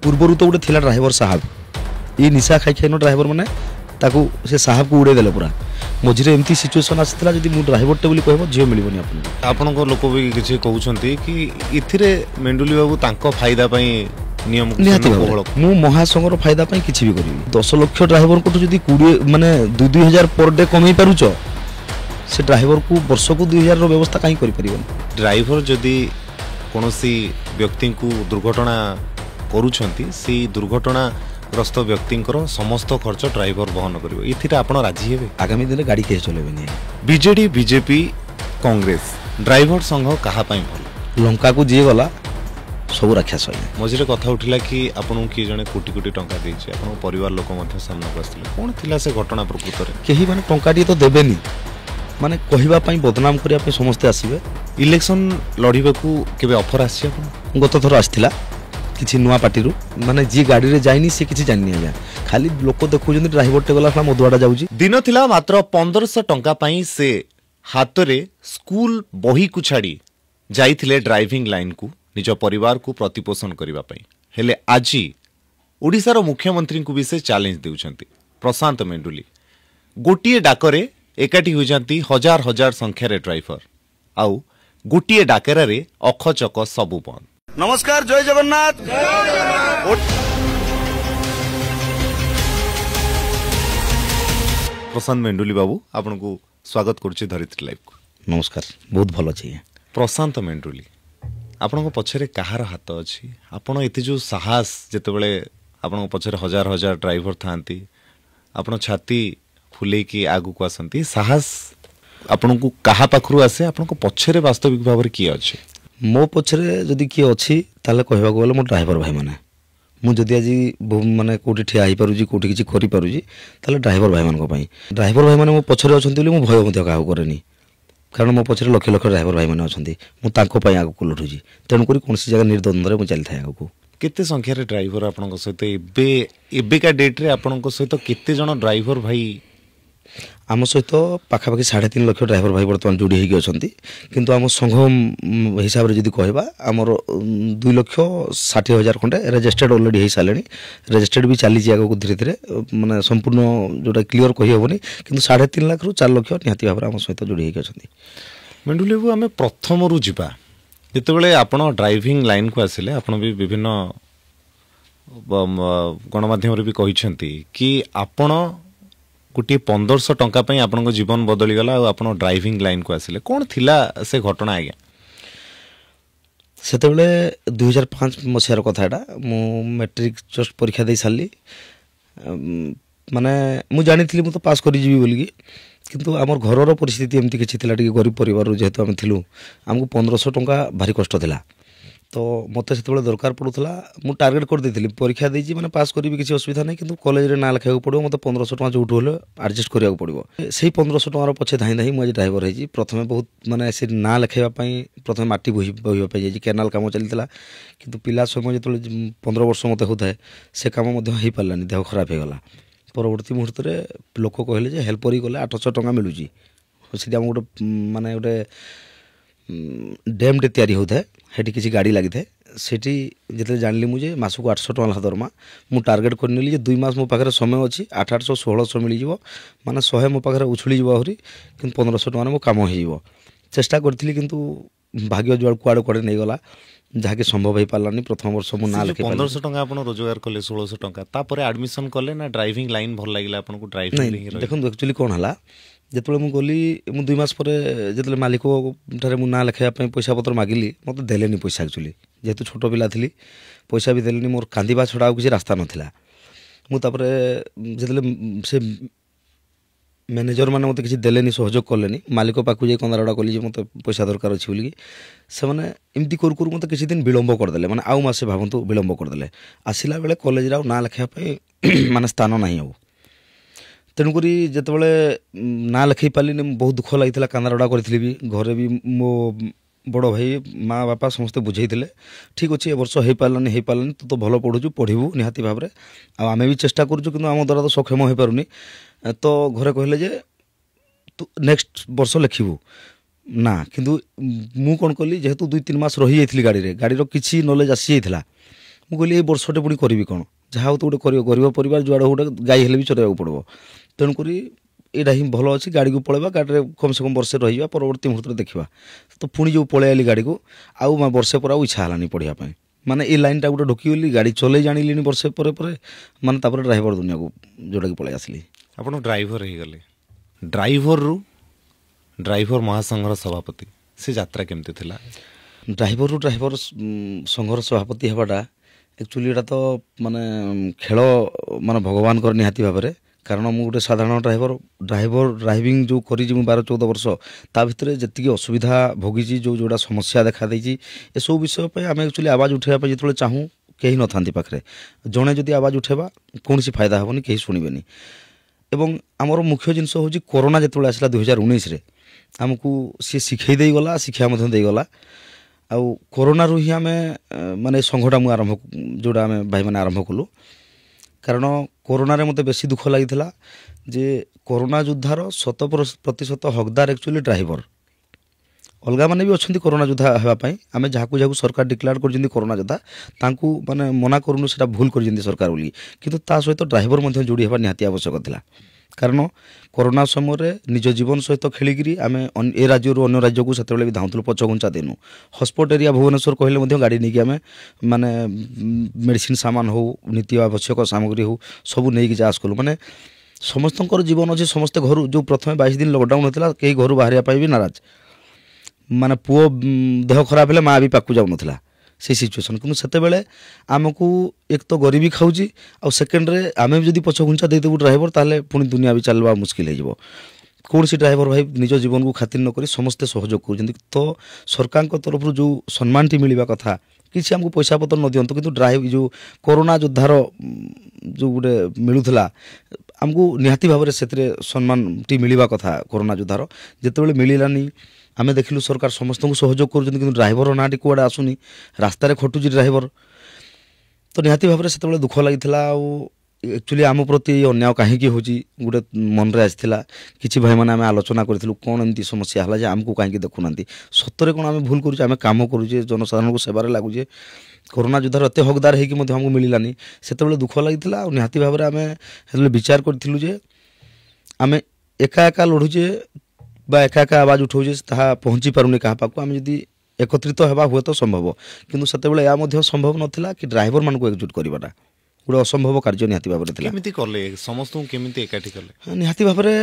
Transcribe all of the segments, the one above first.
पूर्वर तो गोटे ड्राइवर साहब ये निशा खाई खाइन ड्राइवर मैंने से साहब को उड़े देले पूरा मझे एमती सिचुएसन आसाला जब मुझे ड्राइवरटे बोली कह झील मिलनी आपण लोक भी किसी कहते कि इथिरे मेंडुली बाबू तांको फायदा नियम निहाती मु महासंघर फायदा किसी भी करी 10 लाख ड्राइवर को जब 20 माने 2,000 पर डे कम पारुच से ड्राइवर को वर्ष को 2,000 व्यवस्था कहीं कर ड्राइवर जदि कौन व्यक्ति को दुर्घटना करुछंती से दुर्घटना ग्रस्त व्यक्ति समस्त खर्च ड्राइवर वहन करिवो इथिरे आपण राजी हेबे आगामी दिन गाड़ी के चलेबे बीजेडी बीजेपी कांग्रेस ड्राइवर संघ कहा पई भल लंका को जी गला सब रक्षा सही मझे कथा उठिला कि आपन किए जने कोटी कोटी टंका देछि आपन परिवार लोक मध्य सामना आसथिले कोन थिला से घटना प्रकृत रे केही माने टंकाटी तो देबेनी माने कहिबा पई बदनाम करिया पई समस्त आसीबे इलेक्शन लड़िबा को केबे ऑफर आछि आपन गत थर आस्थिला किछि नुआ पार्टी रु माने जी गाड़ी रे जाइनी से किछि जाननी आया खाली लोक देखु जंदी ड्राइवर टे गला मधुआडा जाउची दिन थिला मात्र 1500 टंका पई से हाथ रे स्कूल बही को छाड़ी जाइथिले ड्राइविंग लाइन को निज परिवार को प्रतिपोषण करबा पई हेले आजी ओडिसा रो मुख्यमंत्री को भी से चैलेंज देउछंती प्रशांत मेंडुली गोटिए डाकरे एकाठी हो जाती हजार हजार संख्या रे ड्राइवर आउ गोटिए डाकरा रे अख चक सबु बंद। नमस्कार जय जगन्नाथ प्रशांत मेंडुली बाबू आपन को स्वागत करूची धरित्री लाइव को नमस्कार बहुत भलो छी प्रशांत मेंडुली आपण पछरे कहार हाथ अच्छी आपण एते जो साहस जेतेबेले आपण पछरे हजार हजार ड्राइवर थांती आपण छाती फुले की आगु को आसंती साहस आपण को कहा पाखरु आसे आपण को पछरे वास्तविक भाव रे की अछि मो पछरे जदी की अछि ताले कहबा को बोले मो ड्राइवर भाई माने मु जदी आज माने कोठी ठिया आइ पारुजी कोठी किछि करि पारुजी ताले ड्राइवर भाई मान को पई ड्राइवर भाई माने मो पछरे अछंती बोली मु भय मते काहु करनी कारण मो पछरे लक्ष लक्ष ड्राइवर भाई माने अछंती मु तांको पई आगु को लठुजी तेनु करी कोनसी जगह निर्द्वंद रे मु चली थाय आगु केते संख्या रे ड्राइवर आपण को सहित एबे का डेट रे आपण को सहित केते जण ड्राइवर भाई आम सहित पाखापाखि 3.5 लाख ड्राइवर भाई बर्तमान जोड़ी होगी अच्छा किंतु आम संघ हिसाब से जब कहवा आमर 2,60,000 खंडे रेजिस्टर्ड अलरेडी हो सारे रेजिस्टर्ड भी चली आगे धीरे धीरे माने संपूर्ण जोटा क्लीयर कही हेनी कि 3.5 लाख रु 4 लाख निहाती भाव आम सहित जोड़ी होगी अच्छा मेंडुली बाबू आम प्रथम रु जीवा जितेबाला आपण ड्राइविंग लाइन को आसिले आपण भी विभिन्न गणमाध्यम भी कहते कि आपण गोटे 1500 टंका पई आपन को जीवन बदली गला और आपन ड्राइविंग लाइन को आसिले कौन थिला से घटना आज्ञा सेते बेले 2005 मसियार कथा एटा मु मैट्रिक जस्ट परीक्षा दे साली माने मु जानिथिली मु तो पास करि जीवी बोली किंतु आमर घरर परिस्थिति एमती किछि थिला टिके गरीब परिवार जेहेतु हम थिलु हमको 1500 टंका भारी कष्ट थिला तो मत से दरकार पड़ूला मु टार्गेट कर देती परीक्षा देजी माने पास करी किसी असुविधा नहीं किंतु कॉलेज रे ना लिखा पड़ो मत 1500 टका जो उठो एडजस्ट करिया पड़ो से 1500 टकार पछे धाई धाई मुझे ड्राइवर है प्रथम बहुत माने से ना लिखाइबा पई प्रथम माटी बोहिबा पई जाई केनाल काम चलता किंतु पिला समय जो 15 वर्ष मत होता है से काम मध्य हो पारानी देह खराब हो गला परवर्ती मुहूर्त में लोक कहले जे हेल्पर ही गले 800 टका मिलूची से गोटे माने गोटे डैमटे तैयारी होता है हेटी किसी गाड़ी लगी थे सेठी जिते जानली मुझे मास को 800 टका दरमा मु टार्गेट करनेली 2 मास मो पाखरे समय अच्छी 800 1600 मिल जाव माने 100 मो पाखरे उछुली जाव आहरी किंतु 1500 टका मो काम हो जाव चेष्टा करथिली किंतु भाग्य जुआड़ कुआड़ कुआड़े नहीं गला जहाँकि संभव हो पारानी प्रथम वर्ष मु ना लिखे 1500 टका आपण रोजगार कले 1600 टका तापर एडमिशन कले ना ड्राइविंग लाइन भल लागिला आपण को ड्राइविंग देखो एक्चुअली कोन हला जिते मुझे गली मु 2 मास पर जिते मालिक ठारे मु ना लिखाइबा पैसा पत्र मागिली मत देलेनी पैसा एक्चुअली जेहेतु छोट पिला थी पैसा भी देलेनी मोर कांदिबा छड़ा किसी रास्ता नथिला मु तापर जिते से मैनेजर मैंने मत किसी देलेनी सहयोग कलेनी मालिक पाखु जाई कंदारडा कली मत पैसा दरकार अछि बोली से माने एमती कर कर मत किसी दिन विलंब करदेले माने आउ मासे भावंतु विलंब करदेले आसिला बेले कॉलेज रा ना लिखाइबा माने स्थान नाही हो तेणुक जिते ना लिखई पार्ली बहुत दुख लगी कांदारडा करी भी घरे भी मो बड़ भाई माँ बापा समस्ते बुझे ठीक अच्छे ए वर्ष हो पारानी तू तो भल पढ़ुचु पढ़ू निहाती भाव में आम भी चेष्टा करुचु कि आम द्वारा तो सक्षम हो पारुनी तो घरे कहले जे तू नेक्स्ट वर्ष लिखबू ना किंतु मु कौन कली जेहेतु 2-3 मास रही जाइली गाड़ी रे गाड़ी किसी नॉलेज आसी जाइला ମୁଁ କହିଲି ଏଇ ବର୍ଷଟେ ପୁଣି କରିବି କ'ଣ, ଯାହା ହଉ ତ ଗୋଟେ କରିବ, ଗରିବ ପରିବାର ଯୁଆଡ଼େ ଗୋଟେ ଗାଈ ହେଲେ ବି ଚରାଇବାକୁ ପଡ଼ିବ। ତେଣୁକରି ଏଇଟା ହିଁ ଭଲ ଅଛି, ଗାଡ଼ିକୁ ପଳେଇବା, ଗାଡ଼ିରେ କମ୍ ସେ କମ୍ ବର୍ଷେ ରହିବା, ପରବର୍ତ୍ତୀ ମୁହୂର୍ତ୍ତରେ ଦେଖିବା। ତ ପୁଣି ଯେଉଁ ପଳେଇ ଆଇଲି ଗାଡ଼ିକୁ, ଆଉ ବର୍ଷେ ପରେ ଆଉ ଇଚ୍ଛା ହେଲାନି ପଢ଼ିବା ପାଇଁ। ମାନେ ଏଇ ଲାଇନ୍ଟା ଗୋଟେ ଢୋକିଗଲି, ଗାଡ଼ି ଚଲେଇ ଜାଣିଲିଣି ବର୍ଷେ ପରେ ପରେ, ମାନେ ତାପରେ ଡ୍ରାଇଭର ଦୁନିଆକୁ ଯେଉଁଟାକି ପଳେଇ ଆସିଲି। ଆପଣ ଡ୍ରାଇଭର ହେଇଗଲେ, ଡ୍ରାଇଭର ମହାସଂଘର ସଭାପତି, ସେ ଯାତ୍ରା କେମିତି ଥିଲା? ଡ୍ରାଇଭର ସଂଘର ସଭାପତି ହେବାଟା ଆକ୍ଚୁଆଲି ଏଇଟା ତ ମାନେ ଖେଳ, ମାନେ ଭଗବାନଙ୍କର ନିହାତି ଭାବରେ। କାରଣ ମୁଁ ଗୋଟେ ସାଧାରଣ ଡ୍ରାଇଭିଂ ଯେଉଁ କରିଛି ମୁଁ 12-14 ବର୍ଷ, ତା ଭିତରେ ଯେତିକି ଅସୁବିଧା ଭୋଗିଛି, ଯେଉଁଟା ସମସ୍ୟା ଦେଖାଦେଇଛି, ଏସବୁ ବିଷୟ ପାଇଁ ଆମେ ଆକ୍ଚୁଆଲି ଆବାଜ ଉଠାଇବା ପାଇଁ ଯେତେବେଳେ ଚାହୁଁ, କେହି ନଥାନ୍ତି ପାଖରେ। ଜଣେ ଯଦି ଆବାଜ ଉଠାଇବା କୌଣସି ଫାଇଦା ହେବନି, କେହି ଶୁଣିବେନି। ଏବଂ ଆମର ମୁଖ୍ୟ ଜିନିଷ ହେଉଛି କରୋନା ଯେତେବେଳେ ଆସିଲା 2019ରେ, ଆମକୁ ସିଏ ଶିଖେଇ ଦେଇଗଲା, ଶିକ୍ଷା ମଧ୍ୟ ଦେଇଗଲା। ଆଉ କରୋନାରୁ ହିଁ ଆମେ ମାନେ ସଂଘଟା ଯେଉଁଟା ଆମେ ଭାଇମାନେ ଆରମ୍ଭ କଲୁ। କାରଣ କରୋନାରେ ମୋତେ ବେଶୀ ଦୁଃଖ ଲାଗିଥିଲା ଯେ କରୋନା ଯୋଦ୍ଧାର 100% ହକଦାର ଆକ୍ଚୁଆଲି ଡ୍ରାଇଭର। ଅଲଗା ମାନେ ବି ଅଛନ୍ତି କରୋନା ଯୋଦ୍ଧା ହେବା ପାଇଁ, ଆମେ ଯାହାକୁ ସରକାର ଡିକ୍ଲେୟାର କରିଛନ୍ତି କରୋନା ଯୋଦ୍ଧା, ତାଙ୍କୁ ମାନେ ମନା କରୁନୁ, ସେଇଟା ଭୁଲ କରିଛନ୍ତି ସରକାର ବୋଲି। କିନ୍ତୁ ତା ସହିତ ଡ୍ରାଇଭର ମଧ୍ୟ ଯୋଡ଼ି ହେବା ନିହାତି ଆବଶ୍ୟକ ଥିଲା। କାରଣ କରୋନା ସମୟରେ ନିଜ ଜୀବନ ସହିତ ଖେଳିକିରି ଆମେ ଏ ରାଜ୍ୟରୁ ଅନ୍ୟ ରାଜ୍ୟକୁ ସେତେବେଳେ ବି ଧାଉଁଥିଲୁ, ପଛଘୁଞ୍ଚା ଦେଇନୁ। ହଟସ୍ପଟ୍ ଏରିଆ ଭୁବନେଶ୍ୱର କହିଲେ ମଧ୍ୟ ଗାଡ଼ି ନେଇକି ଆମେ ମାନେ ମେଡ଼ିସିନ ସାମାନ ହେଉ, ନୀତି ଆବଶ୍ୟକ ସାମଗ୍ରୀ ହେଉ, ସବୁ ନେଇକି ଯା କଲୁ। ମାନେ ସମସ୍ତଙ୍କର ଜୀବନ ଅଛି, ସମସ୍ତେ ଘରୁ, ଯେଉଁ ପ୍ରଥମେ 22 ଦିନ ଲକଡାଉନ୍ ହୋଇଥିଲା, କେହି ଘରୁ ବାହାରିବା ପାଇଁ ବି ନାରାଜ। ମାନେ ପୁଅ ଦେହ ଖରାପ ହେଲେ ମାଆ ବି ପାଖକୁ ଯାଉନଥିଲା, ସେଇ ସିଚୁଏସନ୍। କିନ୍ତୁ ସେତେବେଳେ ଆମକୁ ଏକ ତ ଗରିବୀ ଖାଉଛି, ଆଉ ସେକେଣ୍ଡରେ ଆମେ ଯଦି ପଛଘୁଞ୍ଚା ଦେଇଦେବୁ ଡ୍ରାଇଭର, ତାହେଲେ ପୁଣି ଦୁନିଆ ବି ଚାଲିବା ମୁସ୍କିଲ ହେଇଯିବ। କୌଣସି ଡ୍ରାଇଭର ଭାଇ ନିଜ ଜୀବନକୁ ଖାତିର ନ କରି ସମସ୍ତେ ସହଯୋଗ କରୁଛନ୍ତି। ତ ସରକାରଙ୍କ ତରଫରୁ ଯେଉଁ ସମ୍ମାନଟି ମିଳିବା କଥା, କିଛି ଆମକୁ ପଇସା ପତ୍ର ନ ଦିଅନ୍ତୁ, କିନ୍ତୁ ଯେଉଁ କରୋନା ଯୋଦ୍ଧାର ଯେଉଁ ଗୋଟେ ମିଳୁଥିଲା, ଆମକୁ ନିହାତି ଭାବରେ ସେଥିରେ ସମ୍ମାନଟି ମିଳିବା କଥା କରୋନା ଯୋଦ୍ଧାର। ଯେତେବେଳେ ମିଳିଲାନି, ଆମେ ଦେଖିଲୁ ସରକାର ସମସ୍ତଙ୍କୁ ସହଯୋଗ କରୁଛନ୍ତି, କିନ୍ତୁ ଡ୍ରାଇଭର ନାଁଟି କୁଆଡ଼େ ଆସୁନି, ରାସ୍ତାରେ ଖଟୁଛି ଡ୍ରାଇଭର। ତ ନିହାତି ଭାବରେ ସେତେବେଳେ ଦୁଃଖ ଲାଗିଥିଲା। ଆଉ ଆକ୍ଚୁଆଲି ଆମ ପ୍ରତି ଅନ୍ୟାୟ କାହିଁକି ହେଉଛି ଗୋଟେ ମନରେ ଆସିଥିଲା। କିଛି ଭାଇମାନେ ଆମେ ଆଲୋଚନା କରିଥିଲୁ, କ'ଣ ଏମିତି ସମସ୍ୟା ହେଲା ଯେ ଆମକୁ କାହିଁକି ଦେଖୁନାହାନ୍ତି, ସତରେ କ'ଣ ଆମେ ଭୁଲ କରୁଛେ, ଆମେ କାମ କରୁଛେ, ଜନସାଧାରଣଙ୍କୁ ସେବାରେ ଲାଗୁଛେ। କରୋନା ଯୋଦ୍ଧାର ଏତେ ହକଦାର ହେଇକି ମଧ୍ୟ ଆମକୁ ମିଳିଲାନି, ସେତେବେଳେ ଦୁଃଖ ଲାଗିଥିଲା। ଆଉ ନିହାତି ଭାବରେ ଆମେ ସେତେବେଳେ ବିଚାର କରିଥିଲୁ ଯେ ଆମେ ଏକା ଲଢ଼ୁଛେ ବା ଏକା ଆବାଜ ଉଠାଉଛେ, ତାହା ପହଞ୍ଚି ପାରୁନି କାହା ପାଖକୁ। ଆମେ ଯଦି ଏକତ୍ରିତ ହେବା ହୁଏତ ସମ୍ଭବ, କିନ୍ତୁ ସେତେବେଳେ ଏହା ମଧ୍ୟ ସମ୍ଭବ ନଥିଲା କି ଡ୍ରାଇଭରମାନଙ୍କୁ ଏକଜୁଟ କରିବାଟା ଗୋଟେ ଅସମ୍ଭବ କାର୍ଯ୍ୟ ନିହାତି ଭାବରେ ଥିଲା। କେମିତି କଲେ, ସମସ୍ତଙ୍କୁ କେମିତି ଏକାଠି କଲେ? ନିହାତି ଭାବରେ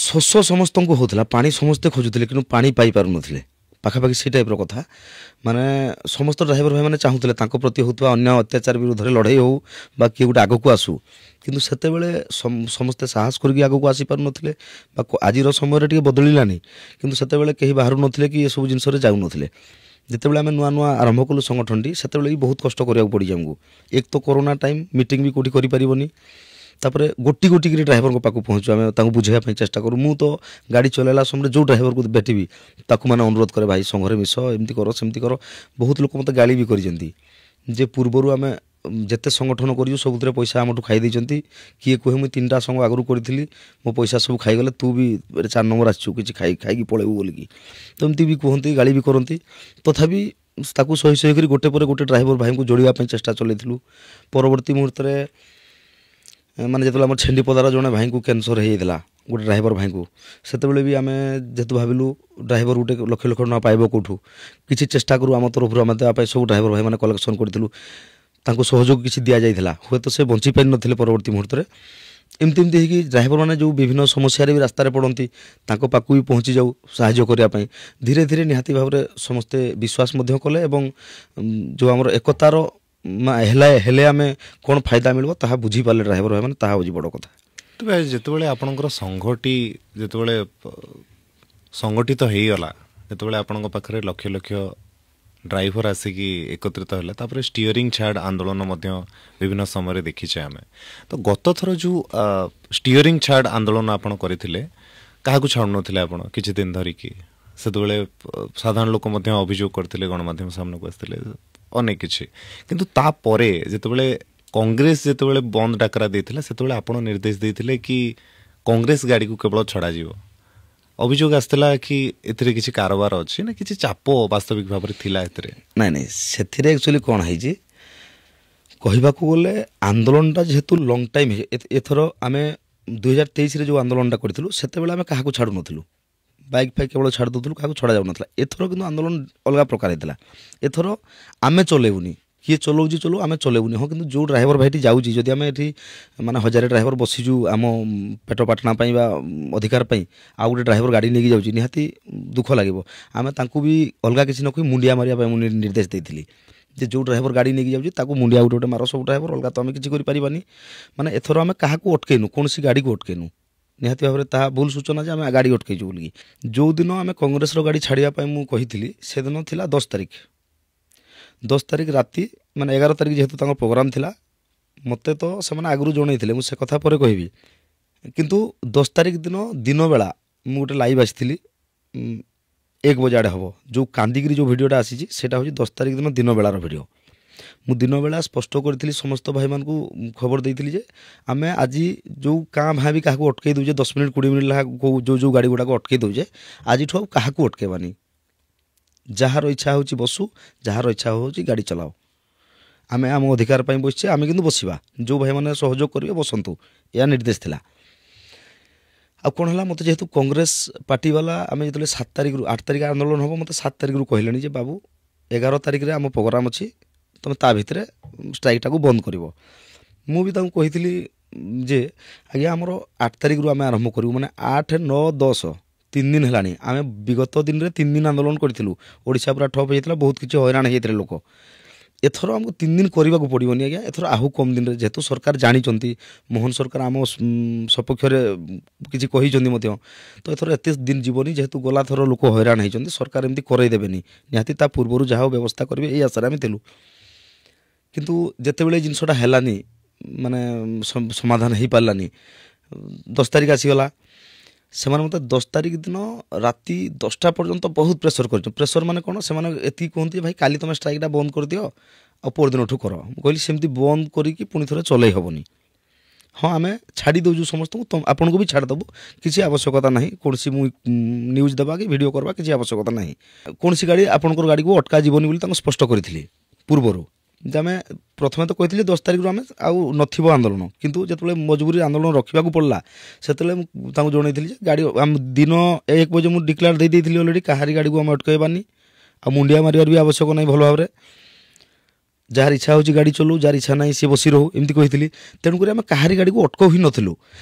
ଶୋଷ ସମସ୍ତଙ୍କୁ ହେଉଥିଲା, ପାଣି ସମସ୍ତେ ଖୋଜୁଥିଲେ, କିନ୍ତୁ ପାଣି ପାଇପାରୁନଥିଲେ, ପାଖାପାଖି ସେଇ ଟାଇପ୍ର କଥା। ମାନେ ସମସ୍ତ ଡ୍ରାଇଭର ଭାଇମାନେ ଚାହୁଁଥିଲେ ତାଙ୍କ ପ୍ରତି ହେଉଥିବା ଅନ୍ୟ ଅତ୍ୟାଚାର ବିରୁଦ୍ଧରେ ଲଢ଼େଇ ହେଉ ବା କିଏ ଗୋଟେ ଆଗକୁ ଆସୁ, କିନ୍ତୁ ସେତେବେଳେ ସମସ୍ତେ ସାହସ କରିକି ଆଗକୁ ଆସିପାରୁନଥିଲେ। ବା ଆଜିର ସମୟରେ ଟିକେ ବଦଳିଲାନି, କିନ୍ତୁ ସେତେବେଳେ କେହି ବାହାରୁ ନଥିଲେ କି ଏସବୁ ଜିନିଷରେ ଯାଉନଥିଲେ। ଯେତେବେଳେ ଆମେ ନୂଆ ଆରମ୍ଭ କଲୁ ସଂଗଠନଟି, ସେତେବେଳେ ବି ବହୁତ କଷ୍ଟ କରିବାକୁ ପଡ଼ିଛି ଆମକୁ। ଏକ ତ କରୋନା ଟାଇମ୍, ମିଟିଂ ବି କେଉଁଠି କରିପାରିବନି। ତାପରେ ଗୋଟିକିରି ଡ୍ରାଇଭରଙ୍କ ପାଖକୁ ପହଞ୍ଚୁ, ଆମେ ତାଙ୍କୁ ବୁଝାଇବା ପାଇଁ ଚେଷ୍ଟା କରୁ। ମୁଁ ତ ଗାଡ଼ି ଚଲାଇଲା ସମୟରେ ଯେଉଁ ଡ୍ରାଇଭରକୁ ଭେଟିବି ତାକୁ ମାନେ ଅନୁରୋଧ କରେ, ଭାଇ ସଂଘରେ ମିଶ, ଏମିତି କର ସେମିତି କର। ବହୁତ ଲୋକ ମୋତେ ଗାଳି ବି କରିଛନ୍ତି ଯେ ପୂର୍ବରୁ ଆମେ ଯେତେ ସଂଗଠନ କରିଛୁ ସବୁଥିରେ ପଇସା ଆମଠୁ ଖାଇ ଦେଇଛନ୍ତି। କିଏ କୁହେ ମୁଁ 3ଟା ସଂଘ ଆଗରୁ କରିଥିଲି, ମୋ ପଇସା ସବୁ ଖାଇଗଲେ, ତୁ ବି 4 ନମ୍ବର ଆସିଛୁ, କିଛି ଖାଇକି ପଳେଇବୁ ବୋଲିକି। ତ ଏମିତି ବି କୁହନ୍ତି, ଗାଳି ବି କରନ୍ତି। ତଥାପି ତାକୁ ସହି କରି ଗୋଟେ ପରେ ଗୋଟେ ଡ୍ରାଇଭର ଭାଇଙ୍କୁ ଯୋଡ଼ିବା ପାଇଁ ଚେଷ୍ଟା ଚଲେଇଥିଲୁ। ପରବର୍ତ୍ତୀ ମୁହୂର୍ତ୍ତରେ ମାନେ ଯେତେବେଳେ ଆମର ଛେଣ୍ଡିପଦାର ଜଣେ ଭାଇଙ୍କୁ କ୍ୟାନ୍ସର ହେଇଯାଇଥିଲା, ଗୋଟେ ଡ୍ରାଇଭର ଭାଇଙ୍କୁ, ସେତେବେଳେ ବି ଆମେ ଯେହେତୁ ଭାବିଲୁ ଡ୍ରାଇଭର ଗୋଟେ ଲକ୍ଷ ଟଙ୍କା ପାଇବ କେଉଁଠୁ, କିଛି ଚେଷ୍ଟା କରୁ ଆମ ତରଫରୁ, ଆମେ ଦେବା ପାଇଁ ସବୁ ଡ୍ରାଇଭର ଭାଇମାନେ କଲେକ୍ସନ୍ କରିଥିଲୁ, ତାଙ୍କୁ ସହଯୋଗ କିଛି ଦିଆଯାଇଥିଲା। ହୁଏତ ସେ ବଞ୍ଚି ପାରିନଥିଲେ ପରବର୍ତ୍ତୀ ମୁହୂର୍ତ୍ତରେ। ଏମିତି ହେଇକି ଡ୍ରାଇଭରମାନେ ଯେଉଁ ବିଭିନ୍ନ ସମସ୍ୟାରେ ବି ରାସ୍ତାରେ ପଡ଼ନ୍ତି, ତାଙ୍କ ପାଖକୁ ବି ପହଞ୍ଚି ଯାଉ ସାହାଯ୍ୟ କରିବା ପାଇଁ। ଧୀରେ ଧୀରେ ନିହାତି ଭାବରେ ସମସ୍ତେ ବିଶ୍ୱାସ ମଧ୍ୟ କଲେ ଏବଂ ଯେଉଁ ଆମର ଏକତାର ହେଲେ ଆମେ କ'ଣ ଫାଇଦା ମିଳିବ ତାହା ବୁଝିପାରିଲେ ଡ୍ରାଇଭର ଭାଇମାନେ, ତାହା ହେଉଛି ବଡ଼ କଥା। ତେବେ ଯେତେବେଳେ ଆପଣଙ୍କର ସଂଘଟି ଯେତେବେଳେ ସଂଗଠିତ ହେଇଗଲା, ଯେତେବେଳେ ଆପଣଙ୍କ ପାଖରେ ଲକ୍ଷ ଲକ୍ଷ ଡ୍ରାଇଭର ଆସିକି ଏକତ୍ରିତ ହେଲା, ତାପରେ ଷ୍ଟିଅରିଂ ଛାଡ଼ ଆନ୍ଦୋଳନ ମଧ୍ୟ ବିଭିନ୍ନ ସମୟରେ ଦେଖିଛେ ଆମେ। ତ ଗତ ଥର ଯେଉଁ ଷ୍ଟିଅରିଂ ଛାଡ଼ ଆନ୍ଦୋଳନ ଆପଣ କରିଥିଲେ, କାହାକୁ ଛାଡ଼ୁନଥିଲେ ଆପଣ କିଛି ଦିନ ଧରିକି, ସେତେବେଳେ ସାଧାରଣ ଲୋକ ମଧ୍ୟ ଅଭିଯୋଗ କରିଥିଲେ, ଗଣମାଧ୍ୟମ ସାମ୍ନାକୁ ଆସିଥିଲେ, ଅନେକ କିଛି। କିନ୍ତୁ ତାପରେ ଯେତେବେଳେ କଂଗ୍ରେସ ଯେତେବେଳେ ବନ୍ଦ ଡାକରା ଦେଇଥିଲା, ସେତେବେଳେ ଆପଣ ନିର୍ଦ୍ଦେଶ ଦେଇଥିଲେ କି କଂଗ୍ରେସ ଗାଡ଼ିକୁ କେବଳ ଛଡ଼ାଯିବ। ଅଭିଯୋଗ ଆସିଥିଲା କି ଏଥିରେ କିଛି କାରବାର ଅଛି ନା କିଛି ଚାପ ବାସ୍ତବିକ ଭାବରେ ଥିଲା ଏଥିରେ? ନାଇଁ, ସେଥିରେ ଆକ୍ଚୁଆଲି କ'ଣ ହେଇଛି, କହିବାକୁ ଗଲେ ଆନ୍ଦୋଳନଟା ଯେହେତୁ ଲଙ୍ଗ୍ ଟାଇମ୍ ଏଥର ଆମେ 2023ରେ ଯେଉଁ ଆନ୍ଦୋଳନଟା କରିଥିଲୁ ସେତେବେଳେ ଆମେ କାହାକୁ ଛାଡ଼ୁନଥିଲୁ, ବାଇକ୍ ଫାଇକ୍ କେବଳ ଛାଡ଼ି ଦେଉଥିଲୁ, କାହାକୁ ଛଡ଼ା ଯାଉନଥିଲା। ଏଥର କିନ୍ତୁ ଆନ୍ଦୋଳନ ଅଲଗା ପ୍ରକାର ହେଇଥିଲା। ଏଥର ଆମେ ଚଲେଇବୁନି, କିଏ ଚଲାଉଛି ଚଲଉ, ଆମେ ଚଲେଇବୁନି। ହଁ, କିନ୍ତୁ ଯେଉଁ ଡ୍ରାଇଭର ଭାଇଟି ଯାଉଛି, ଯଦି ଆମେ ଏଠି ମାନେ 1000 ଡ୍ରାଇଭର ବସିଛୁ ଆମ ପେଟ ପାଟଣା ପାଇଁ ବା ଅଧିକାର ପାଇଁ, ଆଉ ଗୋଟେ ଡ୍ରାଇଭର ଗାଡ଼ି ନେଇକି ଯାଉଛି, ନିହାତି ଦୁଃଖ ଲାଗିବ। ଆମେ ତାଙ୍କୁ ବି ଅଲଗା କିଛି ନ କହି ମୁଣ୍ଡିଆ ମାରିବା ପାଇଁ ମୁଁ ନିର୍ଦ୍ଦେଶ ଦେଇଥିଲି ଯେ ଯେଉଁ ଡ୍ରାଇଭର ଗାଡ଼ି ନେଇକି ଯାଉଛି ତାକୁ ମୁଣ୍ଡିଆ ଗୋଟେ ମାର, ସବୁ ଡ୍ରାଇଭର, ଅଲଗା ତ ଆମେ କିଛି କରିପାରିବାନି। ମାନେ ଏଥର ଆମେ କାହାକୁ ଅଟକେଇନୁ, କୌଣସି ଗାଡ଼ିକୁ ଅଟକେଇନୁ। ନିହାତି ଭାବରେ ତାହା ଭୁଲ ସୂଚନା ଯେ ଆମେ ଗାଡ଼ି ଅଟକେଇଛୁ ବୋଲିକି। ଯେଉଁଦିନ ଆମେ କଂଗ୍ରେସର ଗାଡ଼ି ଛାଡ଼ିବା ପାଇଁ ମୁଁ କହିଥିଲି ସେଦିନ ଥିଲା 10 ତାରିଖ। 10 ତାରିଖ ରାତି, ମାନେ 11 ତାରିଖ ଯେହେତୁ ତାଙ୍କ ପ୍ରୋଗ୍ରାମ ଥିଲା, ମୋତେ ତ ସେମାନେ ଆଗରୁ ଜଣେଇଥିଲେ, ମୁଁ ସେ କଥା ପରେ କହିବି। କିନ୍ତୁ 10 ତାରିଖ ଦିନ ଦିନବେଳା ମୁଁ ଗୋଟେ ଲାଇଭ୍ ଆସିଥିଲି, 1 ବଜେ ଆଡ଼େ ହେବ। ଯେଉଁ କାନ୍ଦିକିରି ଯେଉଁ ଭିଡ଼ିଓଟା ଆସିଛି ସେଇଟା ହେଉଛି 10 ତାରିଖ ଦିନ ଦିନବେଳାର ଭିଡ଼ିଓ। ମୁଁ ଦିନବେଳା ସ୍ପଷ୍ଟ କରିଥିଲି, ସମସ୍ତ ଭାଇମାନଙ୍କୁ ଖବର ଦେଇଥିଲି ଯେ ଆମେ ଆଜି ଯେଉଁ କାଁ ଭାଁ ବି କାହାକୁ ଅଟକେଇ ଦେଉଛେ, 10 ମିନିଟ୍ 20 ମିନିଟ୍ ଲେଖା ଯେଉଁ ଗାଡ଼ି ଗୁଡ଼ାକ ଅଟକେଇ ଦେଉଛେ, ଆଜିଠୁ ଆଉ କାହାକୁ ଅଟକେଇବାନି। ଯାହାର ଇଚ୍ଛା ହେଉଛି ବସୁ, ଯାହାର ଇଚ୍ଛା ହେଉଛି ଗାଡ଼ି ଚଲାଅ। ଆମେ ଆମ ଅଧିକାର ପାଇଁ ବସିଛେ, ଆମେ କିନ୍ତୁ ବସିବା। ଯେଉଁ ଭାଇମାନେ ସହଯୋଗ କରିବେ ବସନ୍ତୁ, ଏହା ନିର୍ଦ୍ଦେଶ ଥିଲା। ଆଉ କ'ଣ ହେଲା, ମୋତେ ଯେହେତୁ କଂଗ୍ରେସ ପାର୍ଟିବାଲା, ଆମେ ଯେତେବେଳେ 7 ତାରିଖରୁ 8 ତାରିଖ ଆନ୍ଦୋଳନ ହେବ, ମୋତେ 7 ତାରିଖରୁ କହିଲେଣି ଯେ ବାବୁ 11 ତାରିଖରେ ଆମ ପ୍ରୋଗ୍ରାମ ଅଛି, ତୁମେ ତା ଭିତରେ ଷ୍ଟ୍ରାଇକ୍ଟାକୁ ବନ୍ଦ କରିବ। ମୁଁ ବି ତାଙ୍କୁ କହିଥିଲି ଯେ ଆଜ୍ଞା ଆମର 8 ତାରିଖରୁ ଆମେ ଆରମ୍ଭ କରିବୁ, ମାନେ 8, 9, 10 3 ଦିନ ହେଲାଣି। ଆମେ ବିଗତ ଦିନରେ 3 ଦିନ ଆନ୍ଦୋଳନ କରିଥିଲୁ, ଓଡ଼ିଶା ପୁରା ଠପ୍ ହେଇଥିଲା, ବହୁତ କିଛି ହଇରାଣ ହେଇଯାଇଥିଲେ ଲୋକ। ଏଥର ଆମକୁ 3 ଦିନ କରିବାକୁ ପଡ଼ିବନି ଆଜ୍ଞା, ଏଥର ଆହୁ କମ୍ ଦିନରେ, ଯେହେତୁ ସରକାର ଜାଣିଛନ୍ତି, ମୋହନ ସରକାର ଆମ ସପକ୍ଷରେ କିଛି କହିଛନ୍ତି ମଧ୍ୟ, ତ ଏଥର ଏତେ ଦିନ ଯିବନି। ଯେହେତୁ ଗଲା ଥର ଲୋକ ହଇରାଣ ହେଇଛନ୍ତି, ସରକାର ଏମିତି କରେଇ ଦେବେନି, ନିହାତି ତା ପୂର୍ବରୁ ଯାହା ବ୍ୟବସ୍ଥା କରିବେ, ଏଇ ଆଶାରେ ଆମେ ଥିଲୁ। କିନ୍ତୁ ଯେତେବେଳେ ଏ ଜିନିଷଟା ହେଲାନି, ମାନେ ସମାଧାନ ହେଇପାରିଲାନି, 10 ତାରିଖ ଆସିଗଲା। ସେମାନେ ମୋତେ 10 ତାରିଖ ଦିନ ରାତି 10ଟା ପର୍ଯ୍ୟନ୍ତ ବହୁତ ପ୍ରେସର କରିଛନ୍ତି। ପ୍ରେସର ମାନେ କ'ଣ, ସେମାନେ ଏତିକି କୁହନ୍ତି ଯେ ଭାଇ କାଲି ତୁମେ ଷ୍ଟ୍ରାଇକ୍ଟା ବନ୍ଦ କରିଦିଅ, ଆଉ ପରଦିନଠୁ କର। ମୁଁ କହିଲି ସେମିତି ବନ୍ଦ କରିକି ପୁଣି ଥରେ ଚଲେଇ ହେବନି। ହଁ, ଆମେ ଛାଡ଼ି ଦେଉଛୁ ସମସ୍ତଙ୍କୁ, ଆପଣଙ୍କୁ ବି ଛାଡ଼ିଦେବୁ, କିଛି ଆବଶ୍ୟକତା ନାହିଁ। କୌଣସି ମୁଁ ନ୍ୟୁଜ୍ ଦେବା କି ଭିଡ଼ିଓ କରିବା କିଛି ଆବଶ୍ୟକତା ନାହିଁ। କୌଣସି ଗାଡ଼ି ଆପଣଙ୍କର ଗାଡ଼ିକୁ ଅଟକା ଯିବନି ବୋଲି ତାଙ୍କୁ ସ୍ପଷ୍ଟ କରିଥିଲି ପୂର୍ବରୁ। ଯେ ଆମେ ପ୍ରଥମେ ତ କହିଥିଲି 10 ତାରିଖରୁ ଆମେ ଆଉ ନଥିବ ଆନ୍ଦୋଳନ, କିନ୍ତୁ ଯେତେବେଳେ ମଜବୁରି ଆନ୍ଦୋଳନ ରଖିବାକୁ ପଡ଼ିଲା, ସେତେବେଳେ ମୁଁ ତାଙ୍କୁ ଜଣେଇଥିଲି ଯେ ଗାଡ଼ି ଦିନ 1 ବଜେ ମୁଁ ଡିକ୍ଲେୟାର ଦେଇଥିଲି ଅଲରେଡ଼ି, କାହାରି ଗାଡ଼ିକୁ ଆମେ ଅଟକାଇବାନି, ଆଉ ମୁଣ୍ଡିଆ ମାରିବାର ବି ଆବଶ୍ୟକ ନାହିଁ। ଭଲ ଭାବରେ ଯାହାର ଇଚ୍ଛା ହେଉଛି ଗାଡ଼ି ଚଲଉ, ଯାହାର ଇଚ୍ଛା ନାହିଁ ସିଏ ବସି ରହୁ, ଏମିତି କହିଥିଲି। ତେଣୁକରି ଆମେ କାହାରି ଗାଡ଼ିକୁ ଅଟକାଉ ହିଁ ନଥିଲୁ।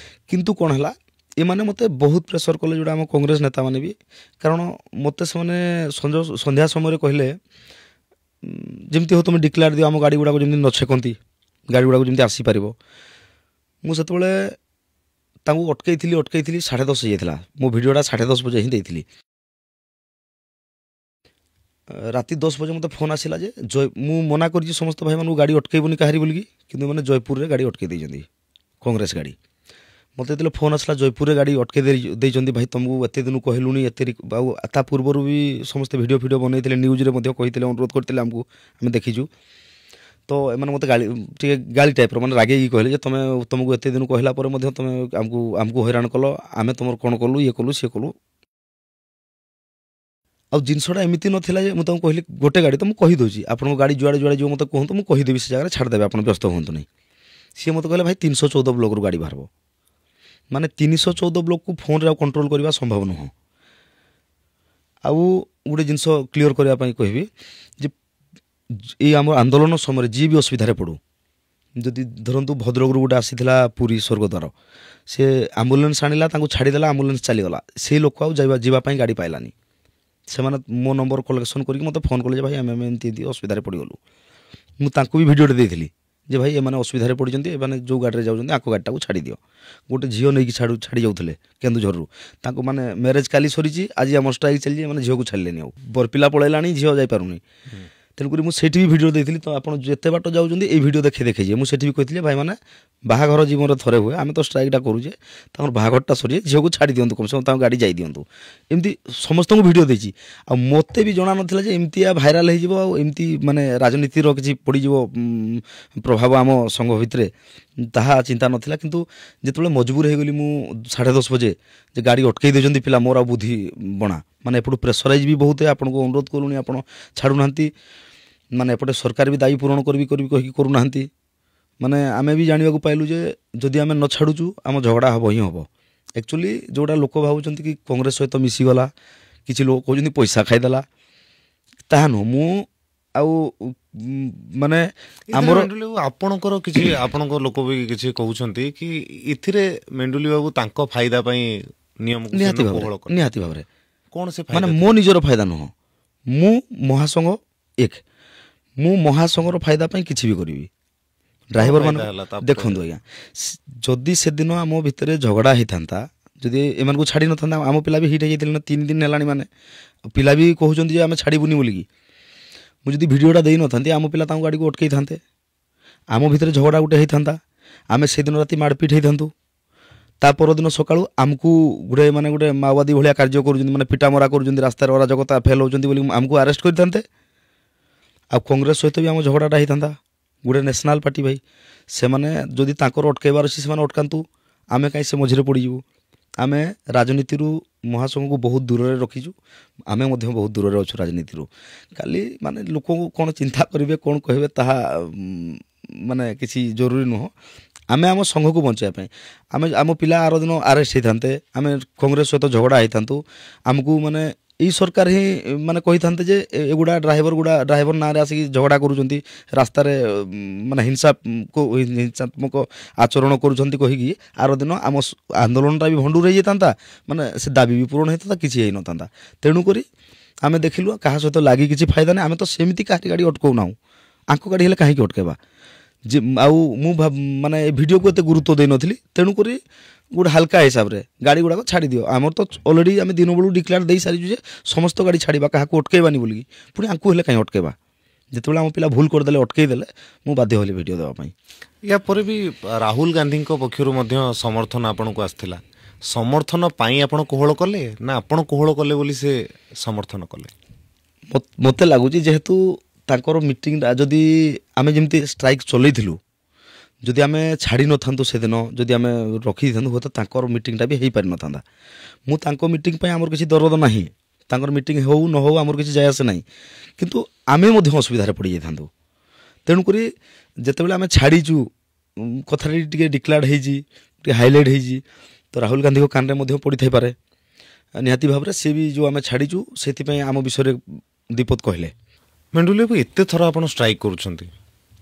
କିନ୍ତୁ କ'ଣ ହେଲା, ଏମାନେ ମୋତେ ବହୁତ ପ୍ରେସର କଲେ, ଯେଉଁଟା ଆମ କଂଗ୍ରେସ ନେତାମାନେ ବି। କାରଣ ମୋତେ ସେମାନେ ସନ୍ଧ୍ୟା ସମୟରେ କହିଲେ ଯେମିତି ହଉ ତୁମେ ଡିକ୍ଲେୟାର ଦିଅ, ଆମ ଗାଡ଼ି ଗୁଡ଼ାକ ଯେମିତି ନ ଛେକନ୍ତି, ଗାଡ଼ି ଗୁଡ଼ାକ ଯେମିତି ଆସିପାରିବ। ମୁଁ ସେତେବେଳେ ତାଙ୍କୁ ଅଟକେଇଥିଲି 10:30 ହେଇଯାଇଥିଲା। ମୋ ଭିଡ଼ିଓଟା 10:30 ବଜେ ହିଁ ଦେଇଥିଲି। ରାତି 10 ବଜେ ମୋତେ ଫୋନ୍ ଆସିଲା ଯେ ମୁଁ ମନା କରିଛି ସମସ୍ତ ଭାଇମାନଙ୍କୁ ଗାଡ଼ି ଅଟକେଇବୁନି କାହାରି ବୋଲିକି, କିନ୍ତୁ ଏମାନେ ଜୟପୁରରେ ଗାଡ଼ି ଅଟକେଇ ଦେଇଛନ୍ତି, କଂଗ୍ରେସ ଗାଡ଼ି। ମୋତେ ଯେତେବେଳେ ଫୋନ୍ ଆସିଲା ଜୟପୁରରେ ଗାଡ଼ି ଅଟକେଇ ଦେଇଛନ୍ତି, ଭାଇ ତୁମକୁ ଏତେ ଦିନ କହିଲୁଣି, ଆଉ ତା ପୂର୍ବରୁ ବି ସମସ୍ତେ ଭିଡ଼ିଓ ବନେଇଥିଲେ, ନ୍ୟୁଜ୍ରେ ମଧ୍ୟ କହିଥିଲେ, ଅନୁରୋଧ କରିଥିଲେ ଆମକୁ, ଆମେ ଦେଖିଛୁ। ତ ଏମାନେ ମୋତେ ଟିକେ ଗାଳି ଟାଇପ୍ର, ମାନେ ରାଗେଇକି କହିଲେ ଯେ ତୁମକୁ ଏତେ ଦିନ କହିଲା ପରେ ମଧ୍ୟ ତୁମେ ଆମକୁ ହଇରାଣ କଲ, ଆମେ ତୁମର କ'ଣ କଲୁ, ଇଏ କଲୁ ସିଏ କଲୁ। ଆଉ ଜିନିଷଟା ଏମିତି ନଥିଲା ଯେ ମୁଁ ତାଙ୍କୁ କହିଲି ଗୋଟେ ଗାଡ଼ି ତ ମୁଁ କହିଦେଉଛି, ଆପଣଙ୍କ ଗାଡ଼ି ଯୁଆଡ଼େ ଯିବ ମୋତେ କୁହନ୍ତୁ, ମୁଁ କହିଦେବି, ସେ ଜାଗାରେ ଛାଡ଼ିଦେବେ, ଆପଣ ବ୍ୟସ୍ତ ହୁଅନ୍ତୁ ନାହିଁ। ସିଏ ମୋତେ କହିଲେ ଭାଇ 314 ବ୍ଲକରୁ ଗାଡ଼ି ବାହାରିବ। ମାନେ 314 ବ୍ଲକକୁ ଫୋନ୍ରେ ଆଉ କଣ୍ଟ୍ରୋଲ କରିବା ସମ୍ଭବ ନୁହଁ। ଆଉ ଗୋଟେ ଜିନିଷ କ୍ଲିଅର କରିବା ପାଇଁ କହିବି ଯେ ଏଇ ଆମ ଆନ୍ଦୋଳନ ସମୟରେ ଯିଏ ବି ଅସୁବିଧାରେ ପଡ଼ୁ, ଯଦି ଧରନ୍ତୁ ଭଦ୍ରକରୁ ଗୋଟେ ଆସିଥିଲା ପୁରୀ ସ୍ୱର୍ଗଦ୍ୱାର, ସେ ଆମ୍ବୁଲାନ୍ସ ଆଣିଲା, ତାଙ୍କୁ ଛାଡ଼ିଦେଲା, ଆମ୍ବୁଲାନ୍ସ ଚାଲିଗଲା, ସେଇ ଲୋକ ଆଉ ଯିବା ପାଇଁ ଗାଡ଼ି ପାଇଲାନି। ସେମାନେ ମୋ ନମ୍ବର କଲେକ୍ସନ୍ କରିକି ମୋତେ ଫୋନ୍ କଲେ ଯେ ଭାଇ ଆମେ ଏମିତି ଅସୁବିଧାରେ ପଡ଼ିଗଲୁ। ମୁଁ ତାଙ୍କୁ ବି ଭିଡ଼ିଓଟେ ଦେଇଥିଲି ଯେ ଭାଇ ଏମାନେ ଅସୁବିଧାରେ ପଡ଼ିଛନ୍ତି, ଏମାନେ ଯେଉଁ ଗାଡ଼ିରେ ଯାଉଛନ୍ତି ଆଙ୍କ ଗାଡ଼ିଟାକୁ ଛାଡ଼ି ଦିଅ। ଗୋଟେ ଝିଅ ନେଇକି ଛାଡ଼ି ଯାଉଥିଲେ କେନ୍ଦୁଝରରୁ, ତାଙ୍କୁ ମାନେ ମ୍ୟାରେଜ୍ କାଲି ସରିଛି, ଆଜି ଆମର ଷ୍ଟ୍ରାଇକ୍ ଚାଲିଛି, ଏମାନେ ଝିଅକୁ ଛାଡ଼ିଲେନି, ଆଉ ବରପିଲା ପଳେଇଲାଣି, ଝିଅ ଯାଇପାରୁନି। ତେଣୁକରି ମୁଁ ସେଇଠି ବି ଭିଡ଼ିଓ ଦେଇଥିଲି, ତ ଆପଣ ଯେତେ ବାଟ ଯାଉଛନ୍ତି ଏଇ ଭିଡ଼ିଓ ଦେଖେଇଯିବେ। ମୁଁ ସେଇଠି ବି କହିଥିଲି ଭାଇମାନେ ବାହାଘର ଜୀବନରେ ଥରେ ହୁଏ, ଆମେ ତ ଷ୍ଟ୍ରାଇକ୍ଟା କରୁଛେ, ତାଙ୍କର ବାହାଘରଟା ସରିଯାଏ, ଝିଅକୁ ଛାଡ଼ି ଦିଅନ୍ତୁ, କମ୍ ସେ କମ୍ ତାଙ୍କ ଗାଡ଼ି ଯାଇ ଦିଅନ୍ତୁ। ଏମିତି ସମସ୍ତଙ୍କୁ ଭିଡ଼ିଓ ଦେଇଛି। ଆଉ ମୋତେ ବି ଜଣା ନଥିଲା ଯେ ଏମିତିଆ ଭାଇରାଲ ହେଇଯିବ, ଆଉ ଏମିତି ମାନେ ରାଜନୀତିର କିଛି ପଡ଼ିଯିବ ପ୍ରଭାବ ଆମ ସଂଘ ଭିତରେ, ତାହା ଚିନ୍ତା ନଥିଲା। କିନ୍ତୁ ଯେତେବେଳେ ମଜବୁର ହେଇଗଲି ମୁଁ 10:30 ବଜେ ଯେ ଗାଡ଼ି ଅଟକେଇ ଦେଉଛନ୍ତି ପିଲା, ମୋର ଆଉ ବୁଦ୍ଧି ବଣା, ମାନେ ଏପଟୁ ପ୍ରେସରାଇଜ୍ ବି ବହୁତ, ଆପଣଙ୍କୁ ଅନୁରୋଧ କଲୁଣି, ଆପଣ ଛାଡ଼ୁନାହାନ୍ତି, ମାନେ ଏପଟେ ସରକାର ବି ଦାୟୀ ପୂରଣ କରିବି କହିକି କରୁନାହାନ୍ତି। ମାନେ ଆମେ ବି ଜାଣିବାକୁ ପାଇଲୁ ଯେ ଯଦି ଆମେ ନ ଛାଡ଼ୁଛୁ ଆମ ଝଗଡ଼ା ହେବ ହିଁ ହେବ। ଆକ୍ଚୁଆଲି ଯେଉଁଟା ଲୋକ ଭାବୁଛନ୍ତି କି କଂଗ୍ରେସ ସହିତ ମିଶିଗଲା, କିଛି ଲୋକ କହୁଛନ୍ତି ପଇସା ଖାଇଦେଲା, ତାହା ନୁହଁ। ମୁଁ ଆଉ ମାନେ ଆମର ମେଣ୍ଡୁଲି ବାବୁ ଆପଣଙ୍କର କିଛି ଆପଣଙ୍କ ଲୋକ ବି କିଛି କହୁଛନ୍ତି କି ଏଥିରେ ମେଣ୍ଡୁଲି ବାବୁ ତାଙ୍କ ଫାଇଦା ପାଇଁ ନିୟମକୁ ନିହାତି କୋହଳ ଭାବରେ କଲେ। ନିହାତି ଭାବରେ କଣ ସେ ମାନେ ଫାଇଦା ମୋ ନିଜର ଫାଇଦା ନୁହଁ। ମୁଁ ମହାସଂଘ ଏକ, ମୁଁ ମହାସଂଘର ଫାଇଦା ପାଇଁ କିଛି ବି କରିବି। ଡ୍ରାଇଭର ଫାଇଦା ମାନେ ହେଲା ତାପରେ? ଦେଖନ୍ତୁ ଆଜ୍ଞା, ଯଦି ସେଦିନ ଆମ ଭିତରେ ଝଗଡ଼ା ହେଇଥାନ୍ତା, ଯଦି ଏମାନଙ୍କୁ ଛାଡ଼ି ନଥାନ୍ତା, ଆମ ପିଲା ବି ହିଟ୍ ହେଇଯାଇଥିଲେ ନା 3 ଦିନ ହେଲାଣି। ମାନେ ପିଲା ବି କହୁଛନ୍ତି ଯେ ଆମେ ଛାଡ଼ିବୁନି ବୋଲିକି। ମୁଁ ଯଦି ଭିଡ଼ିଓଟା ଦେଇନଥାନ୍ତି ଆମ ପିଲା ତାଙ୍କ ଗାଡ଼ିକୁ ଅଟକେଇଥାନ୍ତେ, ଆମ ଭିତରେ ଝଗଡ଼ା ଗୋଟେ ହେଇଥାନ୍ତା, ଆମେ ସେଦିନ ରାତି ମାଡ଼ପିଟ ହେଇଥାନ୍ତୁ। ତା ପରଦିନ ସକାଳୁ ଆମକୁ ଗୋଟେ ମାଓବାଦୀ ଭଳିଆ କାର୍ଯ୍ୟ କରୁଛନ୍ତି, ମାନେ ପିଟାମରା କରୁଛନ୍ତି, ରାସ୍ତାରେ ଅରାଜକତା ଫେଲ୍ ହେଉଛନ୍ତି ବୋଲି ଆମକୁ ଆରେଷ୍ଟ କରିଥାନ୍ତେ। ଆଉ କଂଗ୍ରେସ ସହିତ ବି ଆମ ଝଗଡ଼ାଟା ହେଇଥାନ୍ତା। ଗୋଟେ ନ୍ୟାସନାଲ୍ ପାର୍ଟି ଭାଇ, ସେମାନେ ଯଦି ତାଙ୍କର ଅଟକାଇବାର ଅଛି ସେମାନେ ଅଟକାନ୍ତୁ, ଆମେ କାହିଁ ସେ ମଝିରେ ପଡ଼ିଯିବୁ। ଆମେ ରାଜନୀତିରୁ ମହାସଂଘକୁ ବହୁତ ଦୂରରେ ରଖିଛୁ, ଆମେ ମଧ୍ୟ ବହୁତ ଦୂରରେ ଅଛୁ ରାଜନୀତିରୁ। ଖାଲି ମାନେ ଲୋକଙ୍କୁ କ'ଣ ଚିନ୍ତା କରିବେ କ'ଣ କହିବେ ତାହା ମାନେ କିଛି ଜରୁରୀ ନୁହଁ। ଆମେ ଆମ ସଂଘକୁ ବଞ୍ଚାଇବା ପାଇଁ, ଆମେ ଆମ ପିଲା ଆର ଦିନ ଆରେଷ୍ଟ ହେଇଥାନ୍ତେ, ଆମେ କଂଗ୍ରେସ ସହିତ ଝଗଡ଼ା ହେଇଥାନ୍ତୁ, ଆମକୁ ମାନେ ଏଇ ସରକାର ହିଁ ମାନେ କହିଥାନ୍ତେ ଯେ ଏଗୁଡ଼ା ଡ୍ରାଇଭର ନାଁରେ ଆସିକି ଝଗଡ଼ା କରୁଛନ୍ତି, ରାସ୍ତାରେ ମାନେ ହିଂସାତ୍ମକ ଆଚରଣ କରୁଛନ୍ତି କହିକି ଆର ଦିନ ଆମ ଆନ୍ଦୋଳନଟା ବି ଭଣ୍ଡୁର ହେଇଯାଇଥାନ୍ତା, ମାନେ ସେ ଦାବି ବି ପୂରଣ ହେଇଥାନ୍ତା, କିଛି ହେଇନଥାନ୍ତା। ତେଣୁକରି ଆମେ ଦେଖିଲୁ କାହା ସହିତ ଲାଗି କିଛି ଫାଇଦା ନାହିଁ। ଆମେ ତ ସେମିତି କାହାରି ଗାଡ଼ି ଅଟକାଉ ନାହୁଁ, ଆଙ୍କ ଗାଡ଼ି ହେଲେ କାହିଁକି ଅଟକାଇବା ଯେ। ଆଉ ମୁଁ ମାନେ ଏ ଭିଡ଼ିଓକୁ ଏତେ ଗୁରୁତ୍ୱ ଦେଇନଥିଲି, ତେଣୁକରି ଗୋଟେ ହାଲକା ହିସାବରେ ଗାଡ଼ି ଗୁଡ଼ାକ ଛାଡ଼ି ଦିଅ। ଆମର ତ ଅଲରେଡ଼ି ଆମେ ଦିନ ବେଳୁ ଡିକ୍ଲେୟାର ଦେଇସାରିଛୁ ଯେ ସମସ୍ତ ଗାଡ଼ି ଛାଡ଼ିବା, କାହାକୁ ଅଟକାଇବାନି ବୋଲିକି। ପୁଣି ଆଙ୍କୁ ହେଲେ କାହିଁ ଅଟକାଇବା? ଯେତେବେଳେ ଆମ ପିଲା ଭୁଲ କରିଦେଲେ, ଅଟକେଇ ଦେଲେ, ମୁଁ ବାଧ୍ୟ ହେଲି ଭିଡ଼ିଓ ଦେବା ପାଇଁ। ୟା ପରେ ବି ରାହୁଲ ଗାନ୍ଧୀଙ୍କ ପକ୍ଷରୁ ମଧ୍ୟ ସମର୍ଥନ ଆପଣଙ୍କୁ ଆସିଥିଲା। ସମର୍ଥନ ପାଇଁ ଆପଣ କୋହଳ କଲେ ନା ଆପଣ କୋହଳ କଲେ ବୋଲି ସେ ସମର୍ଥନ କଲେ? ମୋତେ ଲାଗୁଛି ଯେହେତୁ ତାଙ୍କର ମିଟିଂଟା, ଯଦି ଆମେ ଯେମିତି ଷ୍ଟ୍ରାଇକ୍ ଚଲେଇଥିଲୁ, ଯଦି ଆମେ ଛାଡ଼ି ନଥାନ୍ତୁ ସେଦିନ, ଯଦି ଆମେ ରଖିଦେଇଥାନ୍ତୁ, ହୁଏତ ତାଙ୍କର ମିଟିଂଟା ବି ହେଇପାରିନଥାନ୍ତା। ମୁଁ ତାଙ୍କ ମିଟିଂ ପାଇଁ ଆମର କିଛି ଦରଦ ନାହିଁ, ତାଙ୍କର ମିଟିଂ ହେଉ ନ ହେଉ ଆମର କିଛି ଯାଏ ଆସେ ନାହିଁ, କିନ୍ତୁ ଆମେ ମଧ୍ୟ ଅସୁବିଧାରେ ପଡ଼ିଯାଇଥାନ୍ତୁ। ତେଣୁକରି ଯେତେବେଳେ ଆମେ ଛାଡ଼ିଛୁ, କଥାଟି ଟିକେ ଡିକ୍ଲାର୍ଡ ହେଇଛି, ଟିକେ ହାଇଲାଇଟ୍ ହେଇଛି, ତ ରାହୁଲ ଗାନ୍ଧୀଙ୍କ କାନରେ ମଧ୍ୟ ପଡ଼ିଥାଇପାରେ। ନିହାତି ଭାବରେ ସିଏ ବି ଯେଉଁ ଆମେ ଛାଡ଼ିଛୁ ସେଥିପାଇଁ ଆମ ବିଷୟରେ ଦୀପଦ କହିଲେ। ମେଣ୍ଡୁଲି ବାବୁ, ଏତେ ଥର ଆପଣ ଷ୍ଟ୍ରାଇକ୍ କରୁଛନ୍ତି,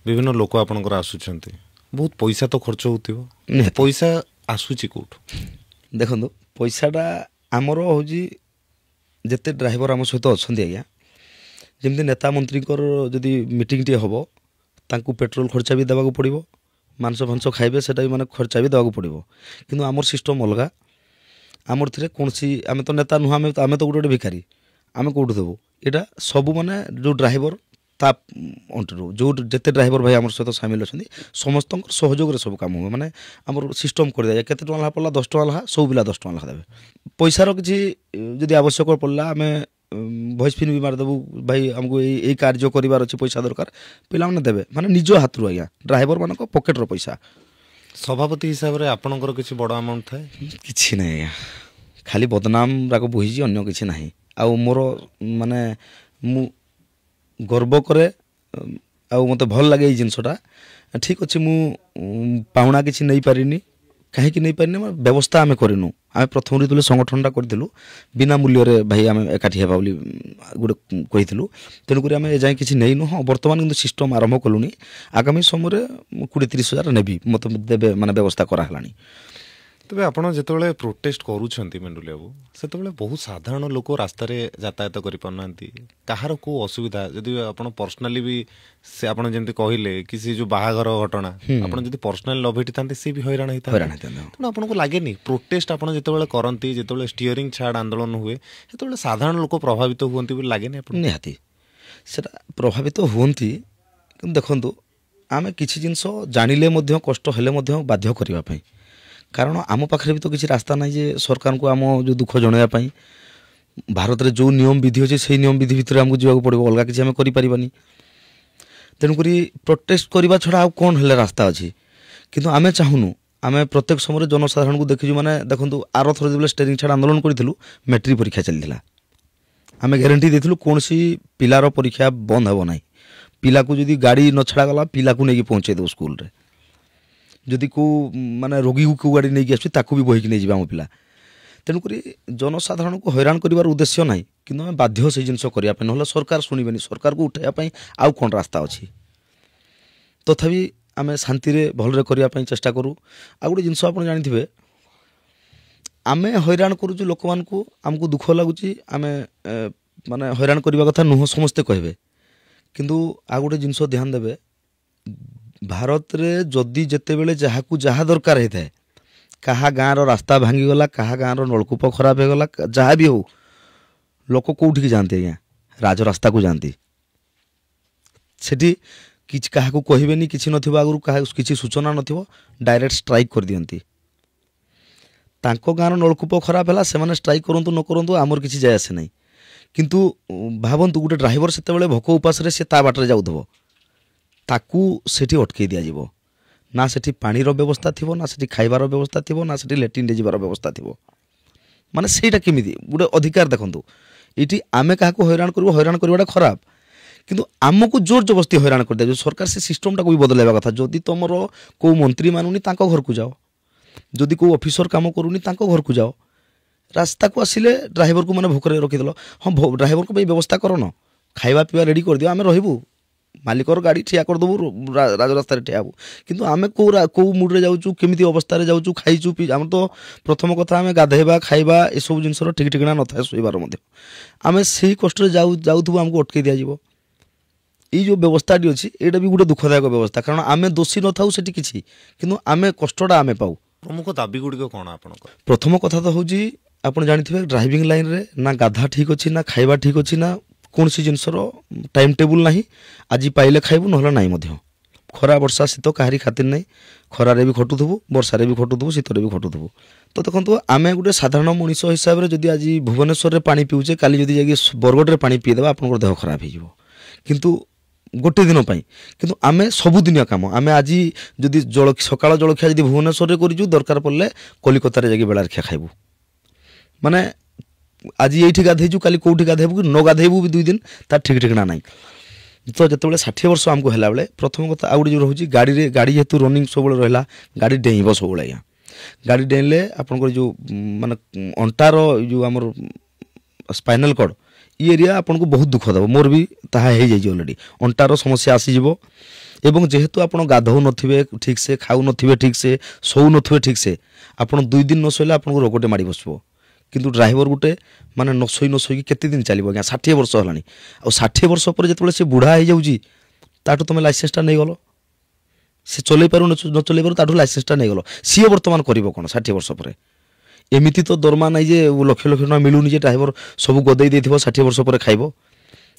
ବିଭିନ୍ନ ଲୋକ ଆପଣଙ୍କର ଆସୁଛନ୍ତି, ବହୁତ ପଇସା ତ ଖର୍ଚ୍ଚ ହେଉଥିବ। ପଇସା ଆସୁଛି କେଉଁଠୁ? ଦେଖନ୍ତୁ, ପଇସାଟା ଆମର ହେଉଛି ଯେତେ ଡ୍ରାଇଭର ଆମ ସହିତ ଅଛନ୍ତି ଆଜ୍ଞା, ଯେମିତି ନେତା ମନ୍ତ୍ରୀଙ୍କର ଯଦି ମିଟିଂଟିଏ ହେବ, ତାଙ୍କୁ ପେଟ୍ରୋଲ ଖର୍ଚ୍ଚା ବି ଦେବାକୁ ପଡ଼ିବ, ମାଂସ ଫାଂସ ଖାଇବେ ସେଟା ବି ମାନେ ଖର୍ଚ୍ଚା ବି ଦେବାକୁ ପଡ଼ିବ। କିନ୍ତୁ ଆମର ସିଷ୍ଟମ୍ ଅଲଗା। ଆମର ଥିରେ କୌଣସି, ଆମେ ତ ନେତା ନୁହଁ, ଆମେ ତ ଗୋଟେ ଭିକାରୀ, ଆମେ କେଉଁଠୁ ଦେବୁ? ଏଇଟା ସବୁ ମାନେ ଯେଉଁ ଡ୍ରାଇଭର ତା ଅଣ୍ଟରୁ ଯେଉଁ ଯେତେ ଡ୍ରାଇଭର ଭାଇ ଆମର ସହିତ ସାମିଲ ଅଛନ୍ତି ସମସ୍ତଙ୍କର ସହଯୋଗରେ ସବୁ କାମ ହୁଏ। ମାନେ ଆମର ସିଷ୍ଟମ୍ କରିଦିଆଯାଏ, କେତେ ଟଙ୍କା ଲେଖା ପଡ଼ିଲା, 10 ଟଙ୍କା ଲେଖା, ସବୁ ପିଲା 10 ଟଙ୍କା ଲେଖା ଦେବେ। ପଇସାର କିଛି ଯଦି ଆବଶ୍ୟକ ପଡ଼ିଲା ଆମେ ଭଏସ୍ ଫିନ୍ ବି ମାରିଦେବୁ, ଭାଇ ଆମକୁ ଏଇ କାର୍ଯ୍ୟ କରିବାର ଅଛି, ପଇସା ଦରକାର, ପିଲାମାନେ ଦେବେ, ମାନେ ନିଜ ହାତରୁ ଆଜ୍ଞା, ଡ୍ରାଇଭର ମାନଙ୍କ ପକେଟର ପଇସା। ସଭାପତି ହିସାବରେ ଆପଣଙ୍କର କିଛି ବଡ଼ ଆମାଉଣ୍ଟ ଥାଏ? କିଛି ନାହିଁ ଆଜ୍ଞା, ଖାଲି ବଦନାମ ଯାକ ବୋହିଛି, ଅନ୍ୟ କିଛି ନାହିଁ। ଆଉ ମୋର ମାନେ ମୁଁ ଗର୍ବ କରେ, ଆଉ ମୋତେ ଭଲ ଲାଗେ ଏଇ ଜିନିଷଟା। ଠିକ୍ ଅଛି, ମୁଁ ପାଉଣା କିଛି ନେଇପାରିନି, କାହିଁକି ନେଇପାରିନି? ବ୍ୟବସ୍ଥା ଆମେ କରିନୁ। ଆମେ ପ୍ରଥମରୁ ଯେତେବେଳେ ସଂଗଠନଟା କରିଥିଲୁ, ବିନା ମୂଲ୍ୟରେ ଭାଇ ଆମେ ଏକାଠି ହେବା ବୋଲି ଗୋଟେ କହିଥିଲୁ। ତେଣୁକରି ଆମେ ଏଯାଏଁ କିଛି ନେଇନୁ। ହଁ, ବର୍ତ୍ତମାନ କିନ୍ତୁ ସିଷ୍ଟମ୍ ଆରମ୍ଭ କଲୁଣି। ଆଗାମୀ ସମୟରେ 20-30 ହଜାର ନେବି, ମୋତେ ଦେବେ, ମାନେ ବ୍ୟବସ୍ଥା କରାହେଲାଣି। ତେବେ ଆପଣ ଯେତେବେଳେ ପ୍ରୋଟେଷ୍ଟ କରୁଛନ୍ତି ମେଣ୍ଡୁଲି ବାବୁ, ସେତେବେଳେ ବହୁତ ସାଧାରଣ ଲୋକ ରାସ୍ତାରେ ଯାତାୟାତ କରିପାରୁନାହାନ୍ତି, କାହାର କେଉଁ ଅସୁବିଧା, ଯଦି ଆପଣ ପର୍ସନାଲି ବି ସେ ଆପଣ ଯେମିତି କହିଲେ କି ସେ ଯେଉଁ ବାହାଘର ଘଟଣା, ଆପଣ ଯଦି ପର୍ସନାଲି ନ ଭେଟିଥାନ୍ତେ ସେ ବି ହଇରାଣ ହେଇଥାନ୍ତେ। ତେଣୁ ଆପଣଙ୍କୁ ଲାଗେନି ପ୍ରୋଟେଷ୍ଟ ଆପଣ ଯେତେବେଳେ କରନ୍ତି, ଯେତେବେଳେ ଷ୍ଟିୟରିଂ ଛାଡ଼ ଆନ୍ଦୋଳନ ହୁଏ, ସେତେବେଳେ ସାଧାରଣ ଲୋକ ପ୍ରଭାବିତ ହୁଅନ୍ତି ବୋଲି ଲାଗେନି ଆପଣ? ନିହାତି ସେଟା ପ୍ରଭାବିତ ହୁଅନ୍ତି, କିନ୍ତୁ ଦେଖନ୍ତୁ, ଆମେ କିଛି ଜିନିଷ ଜାଣିଲେ ମଧ୍ୟ, କଷ୍ଟ ହେଲେ ମଧ୍ୟ ବାଧ୍ୟ କରିବା ପାଇଁ, କାରଣ ଆମ ପାଖରେ ବି ତ କିଛି ରାସ୍ତା ନାହିଁ ଯେ ସରକାରଙ୍କୁ ଆମ ଯେଉଁ ଦୁଃଖ ଜଣାଇବା ପାଇଁ। ଭାରତରେ ଯେଉଁ ନିୟମ ବିଧି ଅଛି ସେଇ ନିୟମ ବିଧି ଭିତରେ ଆମକୁ ଯିବାକୁ ପଡ଼ିବ, ଅଲଗା କିଛି ଆମେ କରିପାରିବାନି। ତେଣୁକରି ପ୍ରୋଟେଷ୍ଟ କରିବା ଛଡ଼ା ଆଉ କ'ଣ ହେଲେ ରାସ୍ତା ଅଛି? କିନ୍ତୁ ଆମେ ଚାହୁଁନୁ, ଆମେ ପ୍ରତ୍ୟେକ ସମୟରେ ଜନସାଧାରଣଙ୍କୁ ଦେଖିଛୁ। ମାନେ ଦେଖନ୍ତୁ, ଆରଥର ଯେତେବେଳେ ଷ୍ଟେରିଂ ଛାଡ଼ ଆନ୍ଦୋଳନ କରିଥିଲୁ, ମେଟ୍ରିକ୍ ପରୀକ୍ଷା ଚାଲିଥିଲା, ଆମେ ଗ୍ୟାରେଣ୍ଟି ଦେଇଥିଲୁ କୌଣସି ପିଲାର ପରୀକ୍ଷା ବନ୍ଦ ହେବ ନାହିଁ। ପିଲାକୁ ଯଦି ଗାଡ଼ି ନ ଛଡ଼ାଗଲା, ପିଲାକୁ ନେଇକି ପହଞ୍ଚାଇ ଦେବୁ ସ୍କୁଲରେ। ଯଦି କେଉଁ ମାନେ ରୋଗୀକୁ କେଉଁ ଗାଡ଼ି ନେଇକି ଆସୁଛି ତାକୁ ବି ବୋହିକି ନେଇଯିବେ ଆମ ପିଲା। ତେଣୁକରି ଜନସାଧାରଣଙ୍କୁ ହଇରାଣ କରିବାର ଉଦ୍ଦେଶ୍ୟ ନାହିଁ, କିନ୍ତୁ ଆମେ ବାଧ୍ୟ ସେଇ ଜିନିଷ କରିବା ପାଇଁ, ନହେଲେ ସରକାର ଶୁଣିବେନି। ସରକାରକୁ ଉଠାଇବା ପାଇଁ ଆଉ କ'ଣ ରାସ୍ତା ଅଛି? ତଥାପି ଆମେ ଶାନ୍ତିରେ ଭଲରେ କରିବା ପାଇଁ ଚେଷ୍ଟା କରୁ। ଆଉ ଗୋଟେ ଜିନିଷ ଆପଣ ଜାଣିଥିବେ, ଆମେ ହଇରାଣ କରୁଛୁ ଲୋକମାନଙ୍କୁ, ଆମକୁ ଦୁଃଖ ଲାଗୁଛି, ଆମେ ମାନେ ହଇରାଣ କରିବା କଥା ନୁହଁ ସମସ୍ତେ କହିବେ। କିନ୍ତୁ ଆଉ ଗୋଟେ ଜିନିଷ ଧ୍ୟାନ ଦେବେ, ଭାରତରେ ଯଦି ଯେତେବେଳେ ଯାହାକୁ ଯାହା ଦରକାର ହେଇଥାଏ, କାହା ଗାଁର ରାସ୍ତା ଭାଙ୍ଗିଗଲା, କାହା ଗାଁର ନଳକୂପ ଖରାପ ହେଇଗଲା, ଯାହା ବି ହଉ, ଲୋକ କେଉଁଠିକି ଯାଆନ୍ତି ଆଜ୍ଞା? ରାଜରାସ୍ତାକୁ ଯାଆନ୍ତି। ସେଠି କିଛି କାହାକୁ କହିବେନି, କିଛି ନଥିବ, ଆଗରୁ କାହା କିଛି ସୂଚନା ନଥିବ, ଡାଇରେକ୍ଟ ଷ୍ଟ୍ରାଇକ୍ କରିଦିଅନ୍ତି। ତାଙ୍କ ଗାଁର ନଳକୂପ ଖରାପ ହେଲା, ସେମାନେ ଷ୍ଟ୍ରାଇକ୍ କରନ୍ତୁ ନ କରନ୍ତୁ ଆମର କିଛି ଯାଏ ଆସେ ନାହିଁ। କିନ୍ତୁ ଭାବନ୍ତୁ ଗୋଟେ ଡ୍ରାଇଭର ସେତେବେଳେ ଭୋକ ଉପାସରେ ସେ ତା ବାଟରେ ଯାଉଥିବ, ତାକୁ ସେଠି ଅଟକେଇ ଦିଆଯିବ। ନା ସେଠି ପାଣିର ବ୍ୟବସ୍ଥା ଥିବ, ନା ସେଠି ଖାଇବାର ବ୍ୟବସ୍ଥା ଥିବ, ନା ସେଠି ଲାଟ୍ରିନ୍ରେ ଯିବାର ବ୍ୟବସ୍ଥା ଥିବ। ମାନେ ସେଇଟା କେମିତି ଗୋଟେ ଅଧିକାର? ଦେଖନ୍ତୁ, ଏଇଠି ଆମେ କାହାକୁ ହଇରାଣ କରିବୁ, ହଇରାଣ କରିବାଟା ଖରାପ, କିନ୍ତୁ ଆମକୁ ଜୋର ଜବରଦସ୍ତି ହଇରାଣ କରିଦିଆଯିବ। ସରକାର ସେ ସିଷ୍ଟମଟାକୁ ବି ବଦଳାଇବା କଥା। ଯଦି ତୁମର କେଉଁ ମନ୍ତ୍ରୀ ମାନୁନି ତାଙ୍କ ଘରକୁ ଯାଅ, ଯଦି କେଉଁ ଅଫିସର କାମ କରୁନି ତାଙ୍କ ଘରକୁ ଯାଅ। ରାସ୍ତାକୁ ଆସିଲେ ଡ୍ରାଇଭରକୁ ମାନେ ଭୋକରେ ରଖିଦେଲ, ହଁ ଡ୍ରାଇଭରଙ୍କ ପାଇଁ ବ୍ୟବସ୍ଥା କରନ, ଖାଇବା ପିଇବା ରେଡ଼ି କରିଦିଅ, ଆମେ ରହିବୁ, ମାଲିକର ଗାଡ଼ି ଠିଆ କରିଦେବୁ, ରାଜରାସ୍ତାରେ ଠିଆ ହେବୁ। କିନ୍ତୁ ଆମେ କେଉଁ ମୁଡ଼ରେ ଯାଉଛୁ, କେମିତି ଅବସ୍ଥାରେ ଯାଉଛୁ, ଖାଇଛୁ ଆମର ତ ପ୍ରଥମ କଥା ଆମେ ଗାଧୋଇବା ଖାଇବା ଏସବୁ ଜିନିଷର ଠିକ୍ ଠିକଣା ନଥାଏ, ଶୋଇବାର ମଧ୍ୟ। ଆମେ ସେଇ କଷ୍ଟରେ ଯାଉଥିବୁ, ଆମକୁ ଅଟକେଇ ଦିଆଯିବ। ଏଇ ଯେଉଁ ବ୍ୟବସ୍ଥାଟି ଅଛି ଏଇଟା ବି ଗୋଟେ ଦୁଃଖଦାୟକ ବ୍ୟବସ୍ଥା, କାରଣ ଆମେ ଦୋଷୀ ନଥାଉ ସେଠି କିଛି, କିନ୍ତୁ ଆମେ କଷ୍ଟଟା ଆମେ ପାଉ। ପ୍ରମୁଖ ଦାବି ଗୁଡ଼ିକ କ'ଣ ଆପଣଙ୍କର? ପ୍ରଥମ କଥା ତ ହେଉଛି, ଆପଣ ଜାଣିଥିବେ ଡ୍ରାଇଭିଂ ଲାଇନ୍ରେ ନା ଗାଧା ଠିକ୍ ଅଛି, ନା ଖାଇବା ଠିକ୍ ଅଛି, ନା କୌଣସି ଜିନିଷର ଟାଇମ୍ ଟେବୁଲ୍ ନାହିଁ। ଆଜି ପାଇଲେ ଖାଇବୁ, ନହେଲେ ନାହିଁ ମଧ୍ୟ। ଖରା ବର୍ଷା ଶୀତ କାହାରି ଖାତିର ନାହିଁ। ଖରାରେ ବି ଖଟୁଥିବୁ, ବର୍ଷାରେ ବି ଖଟୁଥିବୁ, ଶୀତରେ ବି ଖଟୁଥିବୁ। ତ ଦେଖନ୍ତୁ, ଆମେ ଗୋଟେ ସାଧାରଣ ମଣିଷ ହିସାବରେ ଯଦି ଆଜି ଭୁବନେଶ୍ୱରରେ ପାଣି ପିଉଛେ, କାଲି ଯଦି ଯାଇକି ବରଗଡ଼ରେ ପାଣି ପିଇଦେବା, ଆପଣଙ୍କର ଦେହ ଖରାପ ହେଇଯିବ। କିନ୍ତୁ ଗୋଟେ ଦିନ ପାଇଁ, କିନ୍ତୁ ଆମେ ସବୁଦିନିଆ କାମ, ଆମେ ଆଜି ଯଦି ସକାଳ ଜଳଖିଆ ଯଦି ଭୁବନେଶ୍ୱରରେ କରିଛୁ, ଦରକାର ପଡ଼ିଲେ କଲିକତାରେ ଯାଇକି ବେଳାରଖିଆ ଖାଇବୁ। ମାନେ ଆଜି ଏଇଠି ଗାଧେଇଛୁ, କାଲି କେଉଁଠି ଗାଧେଇବୁ କି ନ ଗାଧେଇବୁ ବି 2 ଦିନ, ତାର ଠିକ୍ ଠିକଣା ନାହିଁ। ତ ଯେତେବେଳେ 60 ବର୍ଷ ଆମକୁ ହେଲାବେଳେ ପ୍ରଥମ କଥା ଆଉ ଗୋଟେ ଯେଉଁ ରହୁଛି, ଗାଡ଼ି ଯେହେତୁ ରନିଂ ସବୁବେଳେ ରହିଲା, ଗାଡ଼ି ଡେଇଁବ ସବୁବେଳେ ଆଜ୍ଞା। ଗାଡ଼ି ଡେଇଁଲେ ଆପଣଙ୍କର ଯେଉଁ ମାନେ ଅଣ୍ଟାର ଯେଉଁ ଆମର ସ୍ପାଇନାଲ୍ କର୍ଡ଼ ଇ ଏରିଆ ଆପଣଙ୍କୁ ବହୁତ ଦୁଃଖ ଦେବ। ମୋର ବି ତାହା ହେଇଯାଇଛି ଅଲରେଡ଼ି, ଅଣ୍ଟାର ସମସ୍ୟା ଆସିଯିବ। ଏବଂ ଯେହେତୁ ଆପଣ ଗାଧୋଉନଥିବେ ଠିକ୍ସେ, ଖାଉନଥିବେ ଠିକ୍ସେ, ଶୋଉନଥିବେ ଠିକ୍ସେ, ଆପଣ 2 ଦିନ ନ ଶୋଇଲେ ଆପଣଙ୍କୁ ରୋଗଟେ ମାଡ଼ି ବସିବ। କିନ୍ତୁ ଡ୍ରାଇଭର ଗୋଟେ ମାନେ ନ ଶୋଇକି କେତେ ଦିନ ଚାଲିବ ଆଜ୍ଞା? 60 ବର୍ଷ ହେଲାଣି। ଆଉ 60 ବର୍ଷ ପରେ ଯେତେବେଳେ ସେ ବୁଢ଼ା ହେଇଯାଉଛି, ତାଠୁ ତୁମେ ଲାଇସେନ୍ସଟା ନେଇଗଲ, ସେ ଚଲେଇ ପାରୁ ନ ଚଲେଇ ପାରୁ, ତାଠୁ ଲାଇସେନ୍ସଟା ନେଇଗଲ, ସିଏ ବର୍ତ୍ତମାନ କରିବ କ'ଣ 60 ବର୍ଷ ପରେ? ଏମିତି ତ ଦରମା ନାହିଁ ଯେ ଲକ୍ଷ ଲକ୍ଷ ଟଙ୍କା ମିଳୁନି ଯେ ଡ୍ରାଇଭର ସବୁ ଗଦେଇ ଦେଇଥିବ 60 ବର୍ଷ ପରେ ଖାଇବ।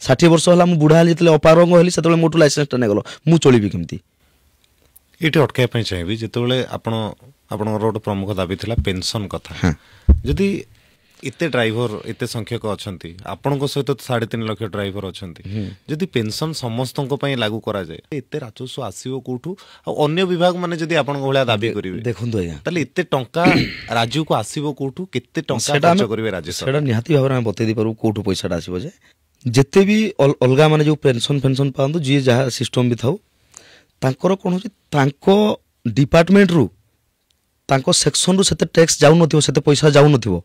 60 ବର୍ଷ ହେଲା ମୁଁ ବୁଢ଼ା ହେଲି, ଯେତେବେଳେ ଅପାରଙ୍ଗ ହେଲି, ସେତେବେଳେ ମୋଠୁ ଲାଇସେନ୍ସଟା ନେଇଗଲ, ମୁଁ ଚଳିବି କେମିତି? ଏଇଠି ଅଟକାଇବା ପାଇଁ ଚାହିଁବି, ଯେତେବେଳେ ଆପଣଙ୍କର ଗୋଟେ ପ୍ରମୁଖ ଦାବି ଥିଲା ପେନସନ୍ କଥା। ଯଦି ଏତେ ଡ୍ରାଇଭର ଏତେ ସଂଖ୍ୟକ ଅଛନ୍ତି, ଆପଣଙ୍କ ସହିତ 3.5 ଲକ୍ଷ ଡ୍ରାଇଭର ଅଛନ୍ତି, ଯଦି ପେନସନ୍ ସମସ୍ତଙ୍କ ପାଇଁ ଲାଗୁ କରାଯାଏ, ଏତେ ରାଜସ୍ୱ ଆସିବ କୋଉଠୁ? ଆଉ ଅନ୍ୟ ବିଭାଗ ମାନେ ଯଦି ଆପଣଙ୍କ ଭଳିଆ ଦାବି କରିବେ, ଦେଖନ୍ତୁ ଆଜ୍ଞା, ତାହେଲେ ଏତେ ଟଙ୍କା ରାଜ୍ୟକୁ ଆସିବ କୋଉଠୁ? କେତେ ଟଙ୍କା ଖର୍ଚ୍ଚ କରିବେ ରାଜ୍ୟ ସରକାର? ସେଇଟା ନିହାତି ଭାବରେ ଆମେ ବତେଇ ଦେଇପାରୁ କୋଉଠୁ ପଇସାଟା ଆସିବ। ଯେ ଯେତେ ବି ଅଲଗା ମାନେ ଯେଉଁ ପେନସନ୍ ପାଆନ୍ତୁ, ଯିଏ ଯାହା ସିଷ୍ଟମ୍ ବି ଥାଉ, ତାଙ୍କର କ'ଣ ହେଉଛି, ତାଙ୍କ ଡିପାର୍ଟମେଣ୍ଟରୁ ତାଙ୍କ ସେକ୍ସନରୁ ସେତେ ଟ୍ୟାକ୍ସ ଯାଉନଥିବ, ସେତେ ପଇସା ଯାଉନଥିବ।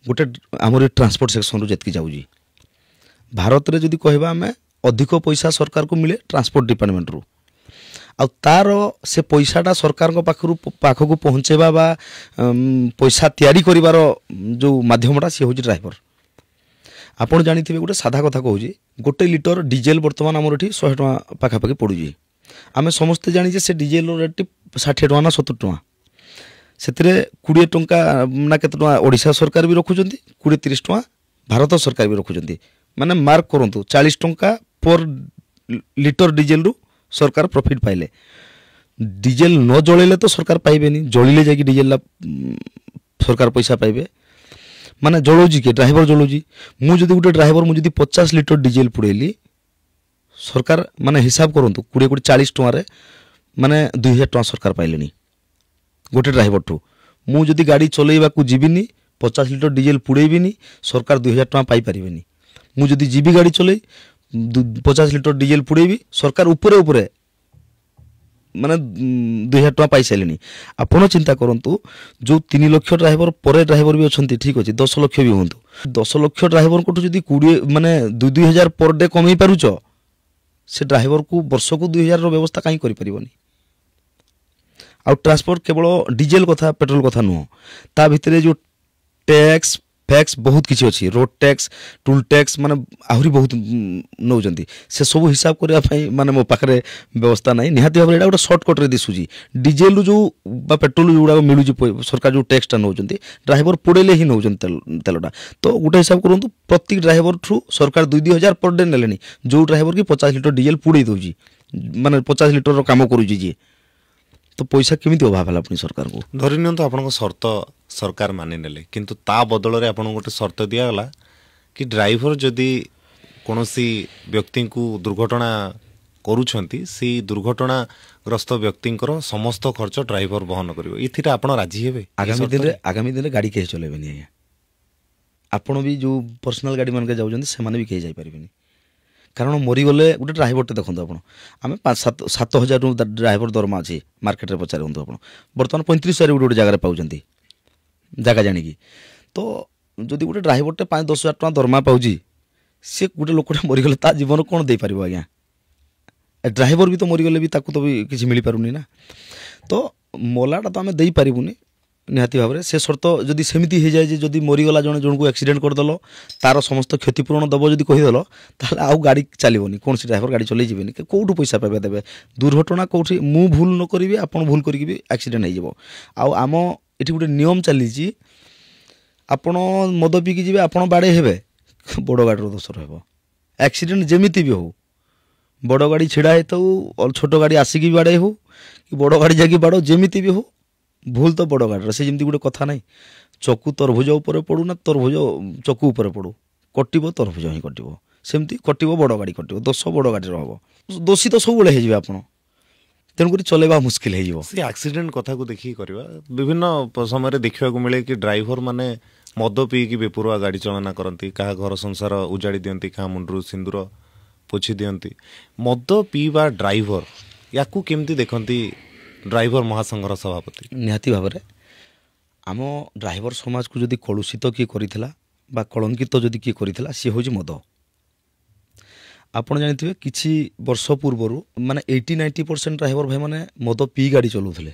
ଗୋଟେ ଆମର ଏ ଟ୍ରାନ୍ସପୋର୍ଟ ସେକ୍ସନରୁ ଯେତିକି ଯାଉଛି, ଭାରତରେ ଯଦି କହିବା ଆମେ ଅଧିକ ପଇସା ସରକାରକୁ ମିଳେ ଟ୍ରାନ୍ସପୋର୍ଟ ଡିପାର୍ଟମେଣ୍ଟରୁ। ଆଉ ତାର ସେ ପଇସାଟା ସରକାରଙ୍କ ପାଖକୁ ପହଞ୍ଚାଇବା ବା ପଇସା ତିଆରି କରିବାର ଯେଉଁ ମାଧ୍ୟମଟା ସିଏ ହେଉଛି ଡ୍ରାଇଭର। ଆପଣ ଜାଣିଥିବେ, ଗୋଟେ ସାଧା କଥା କହୁଛି, 1 ଲିଟର ଡିଜେଲ ବର୍ତ୍ତମାନ ଆମର ଏଠି 100 ଟଙ୍କା ପାଖାପାଖି ପଡ଼ୁଛି। ଆମେ ସମସ୍ତେ ଜାଣିଛେ ସେ ଡିଜେଲର ରେଟ୍ଟି 60 ଟଙ୍କା ନା 70 ଟଙ୍କା। ସେଥିରେ 20 ଟଙ୍କା ନା କେତେ ଟଙ୍କା ଓଡ଼ିଶା ସରକାର ବି ରଖୁଛନ୍ତି, 20-30 ଟଙ୍କା ଭାରତ ସରକାର ବି ରଖୁଛନ୍ତି। ମାନେ ମାର୍କ କରନ୍ତୁ, 40 ଟଙ୍କା ପର ଲିଟର ଡିଜେଲରୁ ସରକାର ପ୍ରଫିଟ୍ ପାଇଲେ। ଡିଜେଲ ନ ଜଳେଇଲେ ତ ସରକାର ପାଇବେନି, ଜଳିଲେ ଯାଇକି ଡିଜେଲଟା ସରକାର ପଇସା ପାଇବେ। ମାନେ ଜଳଉଛି କିଏ? ଡ୍ରାଇଭର ଜଳଉଛି। ମୁଁ ଯଦି ଗୋଟେ ଡ୍ରାଇଭର, ମୁଁ ଯଦି 50 ଲିଟର ଡିଜେଲ ପୁଡ଼େଇଲି, ସରକାର ମାନେ ହିସାବ କରନ୍ତୁ, 40 ଟଙ୍କାରେ ମାନେ 2000 ଟଙ୍କା ସରକାର ପାଇଲେଣି ଗୋଟେ ଡ୍ରାଇଭରଠୁ। ମୁଁ ଯଦି ଗାଡ଼ି ଚଲେଇବାକୁ ଯିବିନି, 50 ଲିଟର ଡିଜେଲ ପୁଡ଼େଇବିନି, ସରକାର 2000 ଟଙ୍କା ପାଇପାରିବେନି। ମୁଁ ଯଦି ଯିବି ଗାଡ଼ି ଚଲେଇ 50 ଲିଟର ଡିଜେଲ ପୁଡ଼େଇବି, ସରକାର ଉପରେ ମାନେ 2000 ଟଙ୍କା ପାଇସାରିଲେଣି। ଆପଣ ଚିନ୍ତା କରନ୍ତୁ ଯେଉଁ 3 ଲକ୍ଷ ଡ୍ରାଇଭର ପରେ ଡ୍ରାଇଭର ବି ଅଛନ୍ତି, ଠିକ୍ ଅଛି 10 ଲକ୍ଷ ବି ହୁଅନ୍ତୁ, 10 ଲକ୍ଷ ଡ୍ରାଇଭରଙ୍କଠୁ ଯଦି 20 ମାନେ 2,000 ପର ଡେ କମେଇ ପାରୁଛ, ସେ ଡ୍ରାଇଭରକୁ ବର୍ଷକୁ 2,000ର ବ୍ୟବସ୍ଥା କାହିଁ କରିପାରିବନି। ଆଉ ଟ୍ରାନ୍ସପୋର୍ଟ କେବଳ ଡିଜେଲ କଥା पेट्रोल କଥା ନୁହଁ, ତା ଭିତରେ ଯେଉଁ टैक्स फैक्स बहुत किसी अच्छी रोड टैक्स टूल टैक्स माने आहरी बहुत नौजंती से सब हिसाब करबा पई माने मो पाखरे व्यवस्था नाही। निहाती भाबरे एटा गोटे शॉर्टकट रे दिसुजी डीजेल जो बा पेट्रोल जोडा मिलु सरकार जो टैक्स टा नौजंती ड्राइवर पुडेले ही नौजंती तेलटा। तो गोटे हिसाब करंतु प्रत्येक ड्राइवर थ्रू सरकार 2,000 पर डे नेलेनी, जो ड्राइवर की 50 लिटर डीजेल पुडे दोजी माने 50 लिटर रो काम करूजी जी, तो पैसा केमिति अभाव हला अपनी सरकार को। धरि नियंतु आपनको शर्त सरकार मानि नेले, किंतु ता बदल रे आपनको गोटे शर्त दिया गला कि ड्राइवर जदि कोनोसी व्यक्ति को दुर्घटना करूछंती से दुर्घटनाग्रस्त व्यक्तिंकर समस्त खर्च ड्राइवर वहन करिवो, इथिरा आपण राजी हेबे? आगामी दिन गाड़ी कहीं चलेबेनी आज्ञा, आपण भी जो पर्सनल गाड़ी मान के जाउछंती से माने भी कहीं जाई परिबेनी। कारण मरीगले गोटे ड्राइवरटे देखो आप आम 5-7 हज़ार ड्राइवर दरमा अच्छी मार्केट में पचार आप बर्तमान 35,000 गोटे जगह पाँच जगह जाणी। तो जदि गोटे ड्राइवरटे 5-10 हज़ार टका दरमा पाँच सी गोटे लोकटे मरीगले ता जीवन कौन दे पार आज्ञा, ड्राइवर भी तो मरीगले भी ताकू तो भी किसी मिल पारुनी ना। तो मलाटा तो आम दे पारूनी निहाती भाव से शर्त जदि सेमती हो जाए जदि मरीगला जन जन को एक्सीडेंट करदेल तार समस्त क्षतिपूरण दब जदि कहीदेल ताहले आउ गाड़ी चलनी कौन सी ड्राइवर गाड़ी चलई जीवन कौटू पैसा पाइबा देवे। दुर्घटना कौटी मु भूल न करी आपन भूल करी भी एक्सीडेंट हो आम ये गोटे नियम चली आपण मद पीकी जी आपड़ बाड़े हे बड़ गाड़ी दोष रहा एक्सीडेंट जमीती भी हो बड़ गाड़ी छिड़ा हो छोट गाड़ी आसिकी बाड़े हो कि बड़ गाड़ी जाकि बाड़ जमीती भी हो भूल तो बड़ गाड़ी से जमी गोटे कथा ना चकु तरभुज उपर पड़ू ना तरभुज चकु उपर पड़ू कटो तरभुज ही कटो सेमती कटो बड़ गाड़ी कटो दोष बड़ गाड़ी हम दोषी तो सब हो आप तेणुक चलेबा मुस्किल हो एक्सीडेंट कथा को देखिए करवा विभिन्न समय देखा मिले कि ड्राइवर माने मद पीकी बेपुरुआ गाड़ी चलना करती क्या घर संसार उजाड़ी दियंती क्या मुंडरू सिंदूर पोछि दियंती। मद पीवा ड्राइवर या केमती देखती ड्राइवर महासंघर सभापति? निहाती भाव में आम ड्राइवर समाज को जदि कलुषित किए करिथिला बा कलंकित जदि किए करिथिला सी होजी मद। आपण जानिथिबे किछि वर्ष पूर्वरु माने 80-90% ड्राइवर भाई माने मद पी गाड़ी चलाउथिले,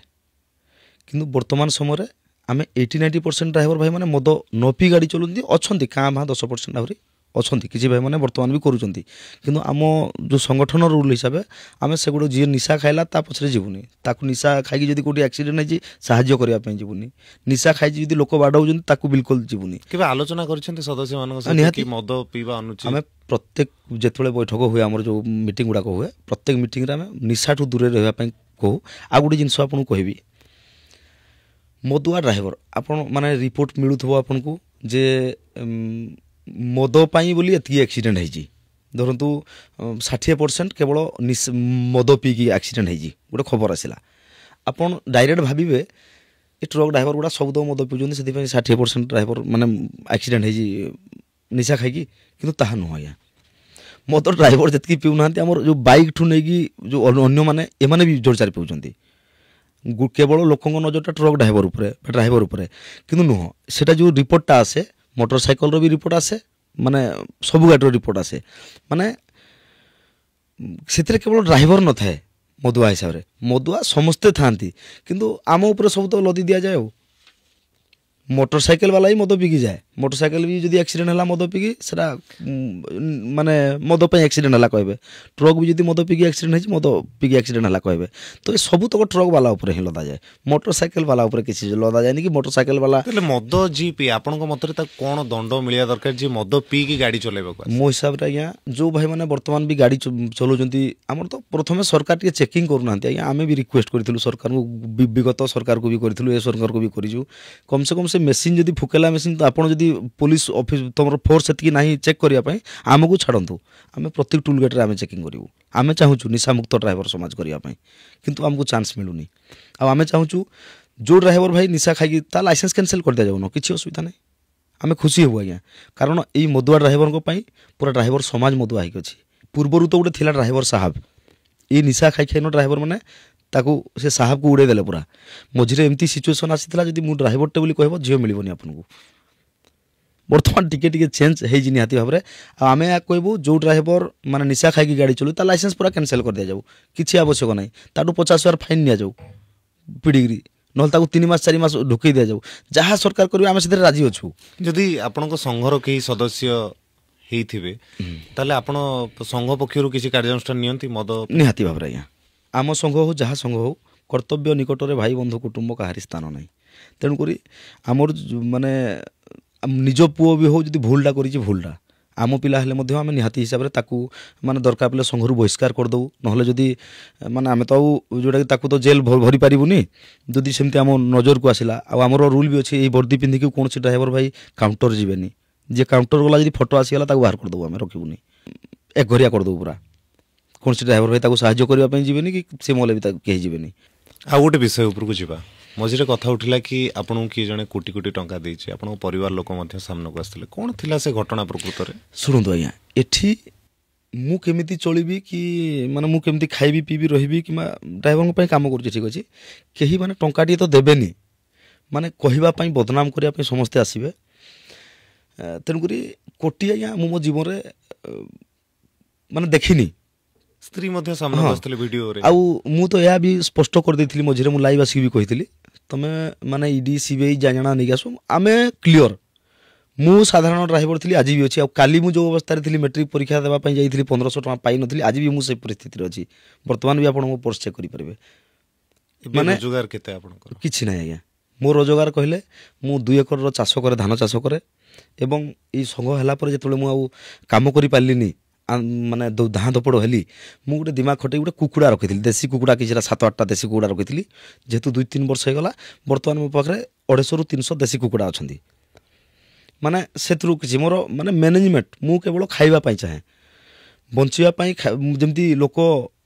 किंतु वर्तमान समय आमे 80-90% ड्राइवर भाई माने मद न पी गाड़ी चलाउथि अछंती कां भा 10% आहुरी अछंती किछि भाई माने वर्तमान भी करूचंती। किंतु आम जो संगठन रूल हिसाब से आम से गोटे जी निशा खाइला ता पछरे जीवनी ताकू निशा खाई जदि कोटी एक्सीडेंट है साहाय्य करबा पई जीवनी निशा खाई जदि लोक बाडौजंती ताकू बिल्कुल जीवनी। केबे आलोचना करछंती सदस्य मानक साथ कि मद पीवा अनुचित? आम प्रत्येक जेतबेले बैठक हुए आमर जो मीटिंग गुड़ाक हुए प्रत्येक मीटिंग रे आम निशा ठू दूरे रहबा पई कहू। आ गोटे जिनस आपन कहबी मदुआ ड्राइवर आपन माने रिपोर्ट मिलुथबो आपन को जे मद पाई बोली एति एक्सीडेंट है धरतु 60% केवल मद पीकी एक्सीडेंट है गोटे खबर आसला आपन डायरेक्ट भावे ये ट्रक ड्राइवर गुड़ा सब तो मद पीछे से 60% ड्राइवर माने एक्सीडेंट है निशा खाई कि ताहा नुह आज्ञा मद ड्राइवर जी पीऊना आमर जो बाइक ठू नहीं जो अन्य मैंने एमाने भी जोर चार पीउछंती केवल लोक नजरटा ट्रक ड्राइवर उपरे किंतु नुह सेटा जो रिपोर्टटा आसे मोटरसाइकल भी रिपोर्ट आसे माने सब गाड़ी रिपोर्ट आसे माने से केवल ड्राइवर न थाए मदुआ हिसाब से मदुआ समस्ते थांती किंतु आम उपर सब तो लदी दिया जाए। मोटरसाइकेल वाला ही मद पीकी जाए मोटरसाइकेल भी जदि एक्सीडेंट है मद पीकी सेटा माने मद पे एक्सीडेंट है कहबे ट्रक भी जदि मद पीकी एक्सीडेंट है मद पीकी एक्सीडेंट है कहबे। तो ये सब तक ट्रक वाला ऊपर ही लदा जाए मोटरसाइकेल वाला ऊपर किसी लदा जाए कि मोटरसाइकेल वाला मद जी पी आपन मत कौन दंड मिलिया दरकार जी मद पीकी गाड़ी चलेबा? मो हिसाब से आज्ञा जो भाई मैंने वर्तमान भी गाड़ी चलाउछंती आमर तो प्रथमे सरकार टे चेकिंग करूना आज्ञा आमे भी रिक्वेस्ट करथिलु सरकार को विगत सरकार को भी करथिलु ए सरकार को भी करिजु कम से कम से मेसीन जदि फुकेला मेसीन तो आपड़ जदि पुलिस ऑफिस तुम फोर्स से ना चेक करने आमको छाड़ू आम प्रत्येक टूल गेट आम चेकिंग करूँ आम चाहूँ निशा मुक्त ड्राइवर समाज करने किंतु आमको चांस मिलूनी आम चाहूँ जो ड्राइवर भाई निशा खाई लाइसेंस कैंसल कर दिया जाऊन किसी असुविधा नहीं आम खुशी हूँ आज्ञा कारण यही मदुआ ड्राइवर पूरा ड्राइवर समाज मदुआ होगी पूर्वर तो गोटे थिला ड्राइवर साहब ये निशा खाई खाइन ड्राइवर मैंने ତାକୁ ସେ ସାହାବକୁ ଉଡ଼େଇ ଦେଲେ ପୁରା। ମଝିରେ ଏମିତି ସିଚୁଏସନ୍ ଆସିଥିଲା ଯଦି ମୁଁ ଡ୍ରାଇଭରଟେ ବୋଲି କହିବ ଝିଅ ମିଳିବନି ଆପଣଙ୍କୁ। ବର୍ତ୍ତମାନ ଟିକେ ଟିକେ ଚେଞ୍ଜ ହେଇଛି ନିହାତି ଭାବରେ। ଆଉ ଆମେ ଏହା କହିବୁ ଯେଉଁ ଡ୍ରାଇଭର ମାନେ ନିଶା ଖାଇକି ଗାଡ଼ି ଚଲାଉ ତା ଲାଇସେନ୍ସ ପୁରା କ୍ୟାନସେଲ୍ କରିଦିଆଯାଉ, କିଛି ଆବଶ୍ୟକ ନାହିଁ। ତାଠୁ 50,000 ଫାଇନ୍ ନିଆଯାଉ ପିଡ଼ିକିରି, ନହେଲେ ତାକୁ 3 ମାସ 4 ମାସ ଢୁକେଇ ଦିଆଯାଉ। ଯାହା ସରକାର କରିବେ ଆମେ ସେଥିରେ ରାଜି ଅଛୁ। ଯଦି ଆପଣଙ୍କ ସଂଘର କେହି ସଦସ୍ୟ ହେଇଥିବେ ତାହେଲେ ଆପଣ ସଂଘ ପକ୍ଷରୁ କିଛି କାର୍ଯ୍ୟାନୁଷ୍ଠାନ ନିଅନ୍ତି ମଦ? ନିହାତି ଭାବରେ ଆଜ୍ଞା, ଆମ ସଂଘ ହଉ ଯାହା ସଂଘ ହଉ, କର୍ତ୍ତବ୍ୟ ନିକଟରେ ଭାଇ ବନ୍ଧୁ କୁଟୁମ୍ବ କାହାରି ସ୍ଥାନ ନାହିଁ। ତେଣୁକରି ଆମର ମାନେ ନିଜ ପୁଅ ବି ହଉ ଯଦି ଭୁଲଟା କରିଛି ଭୁଲଟା ଆମ ପିଲା ହେଲେ ମଧ୍ୟ ଆମେ ନିହାତି ହିସାବରେ ତାକୁ ମାନେ ଦରକାର ପଡ଼ିଲେ ସଂଘରୁ ବହିଷ୍କାର କରିଦେବୁ। ନହେଲେ ଯଦି ମାନେ ଆମେ ତ ଆଉ ଯେଉଁଟାକି ତାକୁ ତ ଜେଲ୍ ଭରି ପାରିବୁନି। ଯଦି ସେମିତି ଆମ ନଜରକୁ ଆସିଲା, ଆଉ ଆମର ରୁଲ୍ ବି ଅଛି ଏଇ ବର୍ଦ୍ଦି ପିନ୍ଧିକି କୌଣସି ଡ୍ରାଇଭର ଭାଇ କାଉଣ୍ଟର ଯିବେନି। ଯିଏ କାଉଣ୍ଟର ଗଲା ଯଦି ଫଟୋ ଆସିଗଲା ତାକୁ ବାହାର କରିଦେବୁ, ଆମେ ରଖିବୁନି, ଏକଘରିଆ କରିଦେବୁ ପୁରା। କୌଣସି ଡ୍ରାଇଭର ଭାଇ ତାକୁ ସାହାଯ୍ୟ କରିବା ପାଇଁ ଯିବେନି କି ସେ ମଲେ ବି ତାକୁ କେହି ଯିବେନି। ଆଉ ଗୋଟେ ବିଷୟ ଉପରକୁ ଯିବା। ମଝିରେ କଥା ଉଠିଲା କି ଆପଣଙ୍କୁ କିଏ ଜଣେ କୋଟି କୋଟି ଟଙ୍କା ଦେଇଛି, ଆପଣଙ୍କ ପରିବାର ଲୋକ ମଧ୍ୟ ସାମ୍ନାକୁ ଆସିଥିଲେ। କ'ଣ ଥିଲା ସେ ଘଟଣା ପ୍ରକୃତରେ? ଶୁଣନ୍ତୁ ଆଜ୍ଞା, ଏଠି ମୁଁ କେମିତି ଚଳିବି କି ମାନେ ମୁଁ କେମିତି ଖାଇବି ପିଇବି ରହିବି କିମ୍ବା ଡ୍ରାଇଭରଙ୍କ ପାଇଁ କାମ କରୁଛି ଠିକ୍ ଅଛି, କେହି ମାନେ ଟଙ୍କାଟିଏ ତ ଦେବେନି, ମାନେ କହିବା ପାଇଁ ବଦନାମ କରିବା ପାଇଁ ସମସ୍ତେ ଆସିବେ। ତେଣୁକରି କୋଟି ଆଜ୍ଞା ମୁଁ ମୋ ଜୀବନରେ ମାନେ ଦେଖିନି। ସ୍ତ୍ରୀ ମଧ୍ୟ ସାମ୍ନାକୁ ଆସିଥିଲେ ଭିଡ଼ିଓରେ। ଆଉ ମୁଁ ତ ଏହା ବି ସ୍ପଷ୍ଟ କରିଦେଇଥିଲି ମଝିରେ, ମୁଁ ଲାଇଭ୍ ଆସିକି ବି କହିଥିଲି ତମେ ମାନେ ଇଡି ସିବିଆଇ ଜାଣା ନେଇକି ଆସ, ଆମେ କ୍ଲିଅର। ମୁଁ ସାଧାରଣ ଡ୍ରାଇଭର ଥିଲି, ଆଜି ବି ଅଛି। ଆଉ କାଲି ମୁଁ ଯେଉଁ ଅବସ୍ଥାରେ ଥିଲି, ମେଟ୍ରିକ୍ ପରୀକ୍ଷା ଦେବା ପାଇଁ ଯାଇଥିଲି, 1500 ଟଙ୍କା ପାଇନଥିଲି, ଆଜି ବି ମୁଁ ସେଇ ପରିସ୍ଥିତିରେ ଅଛି। ବର୍ତ୍ତମାନ ବି ଆପଣ ମୋ ପର୍ସ ଚେକ୍ କରିପାରିବେ। ମାନେ ରୋଜଗାର କେତେ ଆପଣଙ୍କର? କିଛି ନାହିଁ ଆଜ୍ଞା, ମୋ ରୋଜଗାର କହିଲେ ମୁଁ 2 ଏକରର ଚାଷ କରେ, ଧାନ ଚାଷ କରେ। ଏବଂ ଏଇ ସଂଘ ହେଲା ପରେ ଯେତେବେଳେ ମୁଁ ଆଉ କାମ କରିପାରିଲିନି, ମାନେ ଧାଁ ଧପଡ଼ ହେଲି, ମୁଁ ଗୋଟେ ଦିମାଗ ଖଟେଇ ଗୋଟେ କୁକୁଡ଼ା ରଖିଥିଲି, ଦେଶୀ କୁକୁଡ଼ା କିଛିଟା 7-8ଟା ଦେଶୀ କୁକୁଡ଼ା ରଖିଥିଲି। ଯେହେତୁ 2-3 ବର୍ଷ ହେଇଗଲା, ବର୍ତ୍ତମାନ ମୋ ପାଖରେ 250ରୁ 300 ଦେଶୀ କୁକୁଡ଼ା ଅଛନ୍ତି। ମାନେ ସେଥିରୁ କିଛି ମୋର ମାନେ ମ୍ୟାନେଜମେଣ୍ଟ, ମୁଁ କେବଳ ଖାଇବା ପାଇଁ ଚାହେଁ, ବଞ୍ଚିବା ପାଇଁ। ଯେମିତି ଲୋକ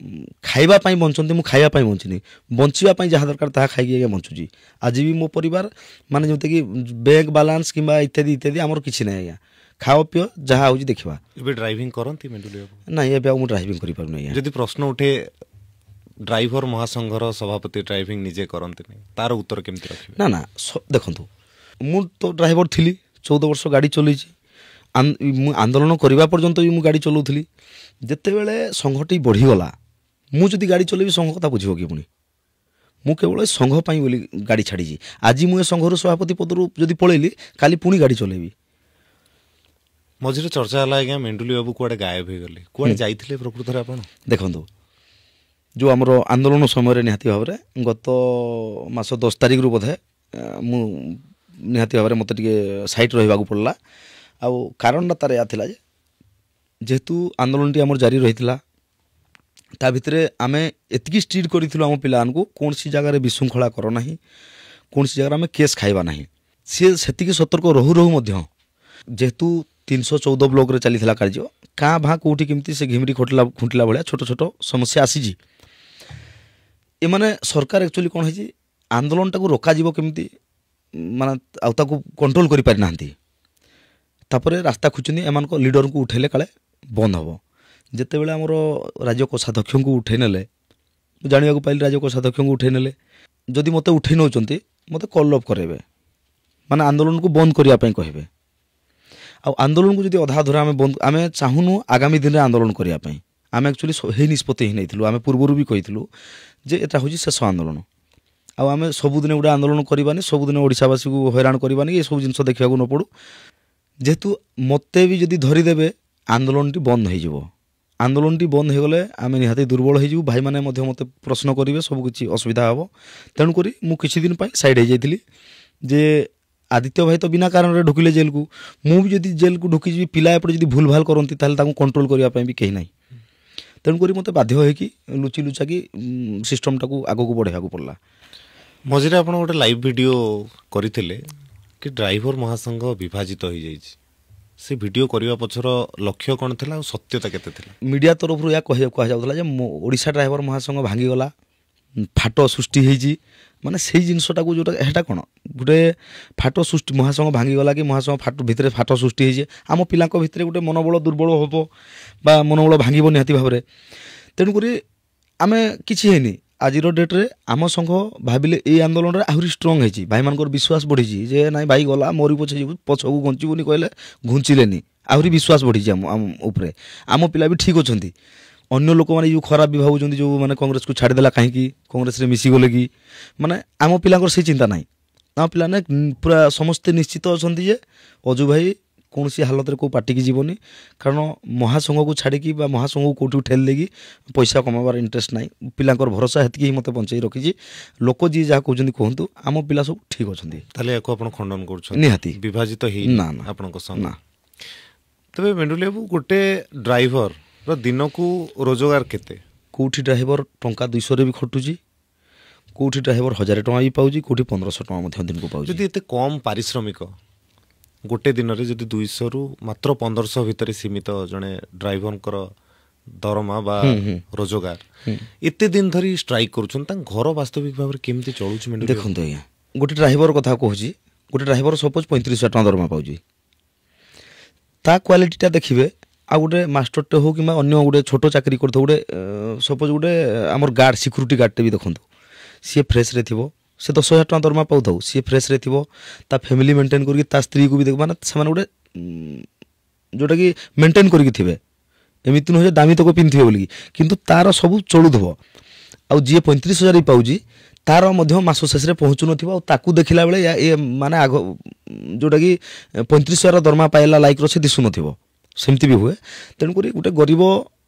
ଖାଇବା ପାଇଁ ବଞ୍ଚନ୍ତି, ମୁଁ ଖାଇବା ପାଇଁ ବଞ୍ଚିନି, ବଞ୍ଚିବା ପାଇଁ ଯାହା ଦରକାର ତାହା ଖାଇକି ଆଜ୍ଞା ବଞ୍ଚୁଛି। ଆଜି ବି ମୋ ପରିବାର ମାନେ ଯେମିତିକି ବ୍ୟାଙ୍କ ବାଲାନ୍ସ କିମ୍ବା ଇତ୍ୟାଦି ଇତ୍ୟାଦି ଆମର କିଛି ନାହିଁ ଆଜ୍ଞା। ଖାଅ ପିଅ ଯାହା ହେଉଛି ଦେଖିବା। ଏବେ ଡ୍ରାଇଭିଂ କରନ୍ତି ମେଣ୍ଡୁଲି ବାବୁ? ନାଇଁ, ଏବେ ଆଉ ମୁଁ ଡ୍ରାଇଭିଂ କରିପାରୁନି ଆଜ୍ଞା। ଯଦି ପ୍ରଶ୍ନ ଉଠେ ଡ୍ରାଇଭର ମହାସଂଘର ସଭାପତି ଡ୍ରାଇଭିଂ ନିଜେ କରନ୍ତିନି, ତାର ଉତ୍ତର କେମିତି ରଖିବେ? ନା ନା, ଦେଖନ୍ତୁ ମୁଁ ତ ଡ୍ରାଇଭର ଥିଲି, 14 ବର୍ଷ ଗାଡ଼ି ଚଲେଇଛି। ମୁଁ ଆନ୍ଦୋଳନ କରିବା ପର୍ଯ୍ୟନ୍ତ ବି ମୁଁ ଗାଡ଼ି ଚଲାଉଥିଲି। ଯେତେବେଳେ ସଂଘଟି ବଢ଼ିଗଲା, ମୁଁ ଯଦି ଗାଡ଼ି ଚଲେଇବି ସଂଘ କଥା ବୁଝିବ କି ପୁଣି? ମୁଁ କେବଳ ଏ ସଂଘ ପାଇଁ ବୋଲି ଗାଡ଼ି ଛାଡ଼ିଛି। ଆଜି ମୁଁ ଏ ସଂଘରୁ ସଭାପତି ପଦରୁ ଯଦି ପଳେଇଲି, କାଲି ପୁଣି ଗାଡ଼ି ଚଲେଇବି। ମଝିରେ ଚର୍ଚ୍ଚା ହେଲା ଆଜ୍ଞା ମେଣ୍ଡୁଲି ବାବୁ କୁଆଡ଼େ ଗାୟବ ହେଇଗଲେ, କୁଆଡ଼େ ଯାଇଥିଲେ ପ୍ରକୃତରେ ଆପଣ? ଦେଖନ୍ତୁ, ଯେଉଁ ଆମର ଆନ୍ଦୋଳନ ସମୟରେ ନିହାତି ଭାବରେ ଗତ ମାସ 10 ତାରିଖରୁ ବୋଧେ ମୁଁ ନିହାତି ଭାବରେ ମୋତେ ଟିକେ ସାଇଟ୍ ରହିବାକୁ ପଡ଼ିଲା। ଆଉ କାରଣଟା ତା'ର ଏହା ଥିଲା ଯେ ଯେହେତୁ ଆନ୍ଦୋଳନଟି ଆମର ଜାରି ରହିଥିଲା, ତା ଭିତରେ ଆମେ ଏତିକି ଷ୍ଟ୍ରିଟ୍ କରିଥିଲୁ ଆମ ପିଲାମାନଙ୍କୁ, କୌଣସି ଜାଗାରେ ବିଶୃଙ୍ଖଳା କର ନାହିଁ, କୌଣସି ଜାଗାରେ ଆମେ କେସ୍ ଖାଇବା ନାହିଁ। ସିଏ ସେତିକି ସତର୍କ ରହୁ ରହୁ ମଧ୍ୟ ଯେହେତୁ 314 ବ୍ଲକରେ ଚାଲିଥିଲା କାର୍ଯ୍ୟ, କାଁ ଭାଁ କେଉଁଠି କେମିତି ସେ ଘିମିରି ଖୁଣ୍ଟିଲା ଭଳିଆ ଛୋଟ ଛୋଟ ସମସ୍ୟା ଆସିଛି। ଏମାନେ ସରକାର ଆକ୍ଚୁଆଲି କ'ଣ ହେଇଛି, ଆନ୍ଦୋଳନଟାକୁ ରୋକାଯିବ କେମିତି, ମାନେ ଆଉ ତାକୁ କଣ୍ଟ୍ରୋଲ କରିପାରିନାହାନ୍ତି। ତାପରେ ରାସ୍ତା ଖୋଜୁଛନ୍ତି, ଏମାନଙ୍କ ଲିଡରଙ୍କୁ ଉଠେଇଲେ କାଳେ ବନ୍ଦ ହେବ। ଯେତେବେଳେ ଆମର ରାଜ୍ୟ କୋଷାଧ୍ୟକ୍ଷଙ୍କୁ ଉଠେଇ ନେଲେ, ମୁଁ ଜାଣିବାକୁ ପାଇଲି ରାଜ୍ୟ କୋଷାଧ୍ୟକ୍ଷଙ୍କୁ ଉଠେଇ ନେଲେ। ଯଦି ମୋତେ ଉଠେଇ ନେଉଛନ୍ତି, ମୋତେ କଲ୍ ଅଫ୍ କରାଇବେ, ମାନେ ଆନ୍ଦୋଳନକୁ ବନ୍ଦ କରିବା ପାଇଁ କହିବେ। ଆଉ ଆନ୍ଦୋଳନକୁ ଯଦି ଅଧା ଅଧୁରା ଆମେ ଚାହୁଁନୁ ଆଗାମୀ ଦିନରେ ଆନ୍ଦୋଳନ କରିବା ପାଇଁ। ଆମେ ଆକ୍ଚୁଆଲି ହେଇ ନିଷ୍ପତ୍ତି ହିଁ ନେଇଥିଲୁ, ଆମେ ପୂର୍ବରୁ ବି କହିଥିଲୁ ଯେ ଏଟା ହେଉଛି ଶେଷ ଆନ୍ଦୋଳନ। ଆଉ ଆମେ ସବୁଦିନେ ଗୋଟେ ଆନ୍ଦୋଳନ କରିବାନି, ସବୁଦିନ ଓଡ଼ିଶାବାସୀକୁ ହଇରାଣ କରିବାନି, ଏସବୁ ଜିନିଷ ଦେଖିବାକୁ ନ ପଡ଼ୁ। ଯେହେତୁ ମୋତେ ବି ଯଦି ଧରିଦେବେ, ଆନ୍ଦୋଳନଟି ବନ୍ଦ ହେଇଯିବ। ଆନ୍ଦୋଳନଟି ବନ୍ଦ ହେଇଗଲେ ଆମେ ନିହାତି ଦୁର୍ବଳ ହେଇଯିବୁ, ଭାଇମାନେ ମଧ୍ୟ ମୋତେ ପ୍ରଶ୍ନ କରିବେ, ସବୁ କିଛି ଅସୁବିଧା ହେବ। ତେଣୁକରି ମୁଁ କିଛି ଦିନ ପାଇଁ ସାଇଡ଼୍ ହେଇଯାଇଥିଲି ଯେ ଆଦିତ୍ୟ ଭାଇ ତ ବିନା କାରଣରେ ଢୁକିଲେ ଜେଲ୍କୁ, ମୁଁ ବି ଯଦି ଜେଲ୍କୁ ଢୁକିଯିବି, ପିଲା ଏପଟେ ଯଦି ଭୁଲ ଭାଲ କରନ୍ତି, ତାହେଲେ ତାଙ୍କୁ କଣ୍ଟ୍ରୋଲ କରିବା ପାଇଁ ବି କେହି ନାହିଁ। ତେଣୁକରି ମୋତେ ବାଧ୍ୟ ହୋଇକି ଲୁଚି ଲୁଚାକି ସିଷ୍ଟମଟାକୁ ଆଗକୁ ବଢ଼େଇବାକୁ ପଡ଼ିଲା। ମଝିରେ ଆପଣ ଗୋଟେ ଲାଇଭ୍ ଭିଡ଼ିଓ କରିଥିଲେ କି ଡ୍ରାଇଭର ମହାସଂଘ ବିଭାଜିତ ହୋଇଯାଇଛି, ସେ ଭିଡ଼ିଓ କରିବା ପଛର ଲକ୍ଷ୍ୟ କ'ଣ ଥିଲା ଆଉ ସତ୍ୟତା କେତେ ଥିଲା? ମିଡ଼ିଆ ତରଫରୁ ଏହା କୁହାଯାଉଥିଲା ଯେ ଓଡ଼ିଶା ଡ୍ରାଇଭର ମହାସଂଘ ଭାଙ୍ଗିଗଲା, ଫାଟ ସୃଷ୍ଟି ହେଇଛି। ମାନେ ସେଇ ଜିନିଷଟାକୁ ଯେଉଁଟା ଏଇଟା କ'ଣ ଗୋଟେ ଫାଟ ସୃଷ୍ଟି, ମହାସଂଘ ଭାଙ୍ଗିଗଲା କି ମହାସଂଘ ଭିତରେ ଫାଟ ସୃଷ୍ଟି ହେଇଛି, ଆମ ପିଲାଙ୍କ ଭିତରେ ଗୋଟେ ମନୋବଳ ଦୁର୍ବଳ ହେବ ବା ମନୋବଳ ଭାଙ୍ଗିବ ନିହାତି ଭାବରେ। ତେଣୁକରି ଆମେ କିଛି ହେଇନି, ଆଜିର ଡେଟ୍ରେ ଆମ ସଂଘ ଭାବିଲେ ଏଇ ଆନ୍ଦୋଳନରେ ଆହୁରି ଷ୍ଟ୍ରଙ୍ଗ ହେଇଛି, ଭାଇମାନଙ୍କର ବିଶ୍ୱାସ ବଢ଼ିଛି ଯେ ନାଇଁ ଭାଇ ଗଲା ମରି ପଛେ ଯିବୁ ପଛକୁ ଘୁଞ୍ଚିବୁନି କହିଲେ ଘୁଞ୍ଚିଲେନି, ଆହୁରି ବିଶ୍ୱାସ ବଢ଼ିଛି ଆମ ଉପରେ। ଆମ ପିଲା ବି ଠିକ୍ ଅଛନ୍ତି। ଅନ୍ୟ ଲୋକମାନେ ଯେଉଁ ଖରାପ ବି ଭାବୁଛନ୍ତି, ଯେଉଁ ମାନେ କଂଗ୍ରେସକୁ ଛାଡ଼ିଦେଲା କାହିଁକି, କଂଗ୍ରେସରେ ମିଶିଗଲେ କି, ମାନେ ଆମ ପିଲାଙ୍କର ସେଇ ଚିନ୍ତା ନାହିଁ। ଆମ ପିଲାମାନେ ପୁରା ସମସ୍ତେ ନିଶ୍ଚିତ ଅଛନ୍ତି ଯେ ଅଜୁ ଭାଇ କୌଣସି ହାଲତରେ କେଉଁ ପାର୍ଟିକି ଯିବନି, କାରଣ ମହାସଂଘକୁ ଛାଡ଼ିକି ବା ମହାସଂଘକୁ କେଉଁଠି ଠେଲି ଦେଇକି ପଇସା କମାଇବାର ଇଣ୍ଟରେଷ୍ଟ ନାହିଁ। ପିଲାଙ୍କର ଭରସା ହେତିକି ହିଁ ମୋତେ ବଞ୍ଚେଇ ରଖିଛି। ଲୋକ ଯିଏ ଯାହା କହୁଛନ୍ତି କୁହନ୍ତୁ, ଆମ ପିଲା ସବୁ ଠିକ୍ ଅଛନ୍ତି। ତାହେଲେ ୟାକୁ ଆପଣ ଖଣ୍ଡନ କରୁଛନ୍ତି? ନିହାତି ବିଭାଜିତ ହେଇ ନା ନା ଆପଣଙ୍କ ସଂଘ? ନା। ତେବେ ମେଣ୍ଡୁଲି ବାବୁ, ଗୋଟେ ଡ୍ରାଇଭର ଦିନକୁ ରୋଜଗାର କେତେ? କେଉଁଠି ଡ୍ରାଇଭର ଟଙ୍କା 200ରେ ବି ଖଟୁଛି, କେଉଁଠି ଡ୍ରାଇଭର 1000 ଟଙ୍କା ବି ପାଉଛି, କେଉଁଠି 1500 ଟଙ୍କା ମଧ୍ୟ ଦିନକୁ ପାଉଛି। ଯଦି ଏତେ କମ୍ ପାରିଶ୍ରମିକ ଗୋଟେ ଦିନରେ ଯଦି 200ରୁ ମାତ୍ର 1500 ଭିତରେ ସୀମିତ ଜଣେ ଡ୍ରାଇଭରଙ୍କର ଦରମା ବା ରୋଜଗାର, ଏତେ ଦିନ ଧରି ଷ୍ଟ୍ରାଇକ୍ କରୁଛନ୍ତି, ତାଙ୍କ ଘର ବାସ୍ତବିକ ଭାବରେ କେମିତି ଚଳୁଛି? ଦେଖନ୍ତୁ ଆଜ୍ଞା, ଗୋଟେ ଡ୍ରାଇଭର କଥା କହୁଛି, ଗୋଟେ ଡ୍ରାଇଭର ସପୋଜ 35,000 ଟଙ୍କା ଦରମା ପାଉଛି, ତା କ୍ୱାଲିଟିଟା ଦେଖିବେ। ଆଉ ଗୋଟେ ମାଷ୍ଟରଟେ ହେଉ କିମ୍ବା ଅନ୍ୟ ଗୋଟେ ଛୋଟ ଚାକିରି କରୁଥିବ, ଗୋଟେ ସପୋଜ ଗୋଟେ ଆମର ଗାର୍ଡ଼ ସିକ୍ୟୁରିଟି ଗାର୍ଡ଼ଟେ ବି ଦେଖନ୍ତୁ, ସିଏ ଫ୍ରେଶରେ ଥିବ, ସେ 10,000 ଟଙ୍କା ଦରମା ପାଉଥାଉ, ସିଏ ଫ୍ରେଶରେ ଥିବ, ତା ଫ୍ୟାମିଲି ମେଣ୍ଟେନ୍ କରିକି ତା ସ୍ତ୍ରୀକୁ ବି ଦେଖ, ମାନେ ସେମାନେ ଗୋଟେ ଯେଉଁଟାକି ମେଣ୍ଟେନ୍ କରିକି ଥିବେ। ଏମିତି ନୁହେଁ ଯେ ଦାମୀ ତକ ପିନ୍ଧିଥିବେ ବୋଲିକି, କିନ୍ତୁ ତାର ସବୁ ଚଳୁଥିବ। ଆଉ ଯିଏ 35,000 ବି ପାଉଛି, ତାର ମଧ୍ୟ ମାସ ଶେଷରେ ପହଞ୍ଚୁନଥିବ, ଆଉ ତାକୁ ଦେଖିଲା ବେଳେ ଏ ମାନେ ଆଗ ଯେଉଁଟାକି 35,000 ଦରମା ପାଇଲା ଲାଇକ୍ର ସେ ଦିଶୁନଥିବ, ସେମିତି ବି ହୁଏ। ତେଣୁକରି ଗୋଟେ ଗରିବ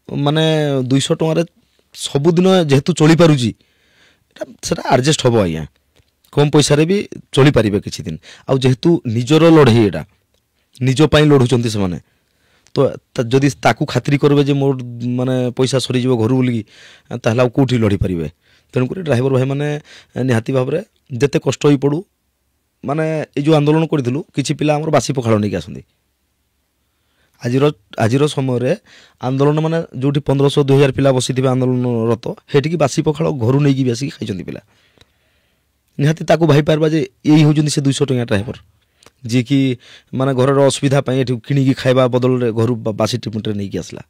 ମାନେ 200 ଟଙ୍କାରେ ସବୁଦିନ ଯେହେତୁ ଚଳିପାରୁଛି, ସେଟା ଆଡ଼ଜଷ୍ଟ ହେବ ଆଜ୍ଞା, କମ୍ ପଇସାରେ ବି ଚଳିପାରିବେ କିଛି ଦିନ। ଆଉ ଯେହେତୁ ନିଜର ଲଢ଼େଇ, ଏଇଟା ନିଜ ପାଇଁ ଲଢ଼ୁଛନ୍ତି ସେମାନେ, ତ ଯଦି ତାକୁ ଖାତିରି କରିବେ ଯେ ମୋର ମାନେ ପଇସା ସରିଯିବ ଘରୁ ବୋଲିକି, ତାହେଲେ ଆଉ କେଉଁଠି ଲଢ଼ିପାରିବେ। ତେଣୁକରି ଡ୍ରାଇଭର ଭାଇମାନେ ନିହାତି ଭାବରେ ଯେତେ କଷ୍ଟ ହୋଇ ପଡ଼ୁ, ମାନେ ଏଇ ଯେଉଁ ଆନ୍ଦୋଳନ କରିଥିଲୁ, କିଛି ପିଲା ଆମର ବାସି ପଖାଳ ନେଇକି ଆସନ୍ତି। ଆଜିର ସମୟରେ ଆନ୍ଦୋଳନ ମାନେ ଯେଉଁଠି 1500-2000 ପିଲା ବସିଥିବେ ଆନ୍ଦୋଳନରତ, ସେଠିକି ବାସି ପଖାଳ ଘରୁ ନେଇକି ବି ଆସିକି ଖାଇଛନ୍ତି ପିଲା। ନିହାତି ତାକୁ ଭାବିପାରିବା ଯେ ଏଇ ହେଉଛନ୍ତି ସେ 200 ଟଙ୍କା ଡ୍ରାଇଭର, ଯିଏକି ମାନେ ଘରର ଅସୁବିଧା ପାଇଁ ଏଠି କିଣିକି ଖାଇବା ବଦଳରେ ଘରୁ ବାସି ଟିଫିନ୍ରେ ନେଇକି ଆସିଲା।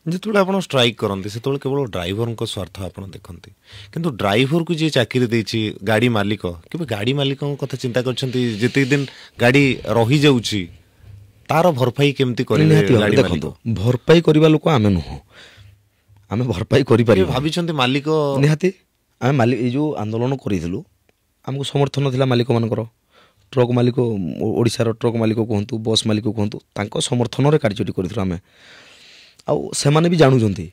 ଯେତେବେଳେ ଆପଣ ଷ୍ଟ୍ରାଇକ୍ କରନ୍ତି, ସେତେବେଳେ କେବଳ ଡ୍ରାଇଭରଙ୍କ ସ୍ୱାର୍ଥ ଆପଣ ଦେଖନ୍ତି, କିନ୍ତୁ ଡ୍ରାଇଭରକୁ ଯିଏ ଚାକିରି ଦେଇଛି, ଗାଡ଼ି ମାଲିକ, କେବେ ଗାଡ଼ି ମାଲିକଙ୍କ କଥା ଚିନ୍ତା କରିଛନ୍ତି? ଯେତିକି ଦିନ ଗାଡ଼ି ରହିଯାଉଛି ତାର ଭରପାଇ କେମିତି କରିବେ? ଦେଖନ୍ତୁ, ଭରପାଇ କରିବା ଲୋକ ଆମେ ନୁହଁ, ଆମେ ଭରପାଇ କରିପାରିବୁ ଭାବିଛନ୍ତି ମାଲିକ? ନିହାତି ଆମେ ମାଲିକ, ଏଇ ଯେଉଁ ଆନ୍ଦୋଳନ କରିଥିଲୁ ଆମକୁ ସମର୍ଥନ ଥିଲା ମାଲିକମାନଙ୍କର। ଟ୍ରକ୍ ମାଲିକ, ଓଡ଼ିଶାର ଟ୍ରକ୍ ମାଲିକ କୁହନ୍ତୁ, ବସ୍ ମାଲିକ କୁହନ୍ତୁ, ତାଙ୍କ ସମର୍ଥନରେ କାର୍ଯ୍ୟଟି କରିଥିଲୁ ଆମେ। ଆଉ ସେମାନେ ବି ଜାଣୁଛନ୍ତି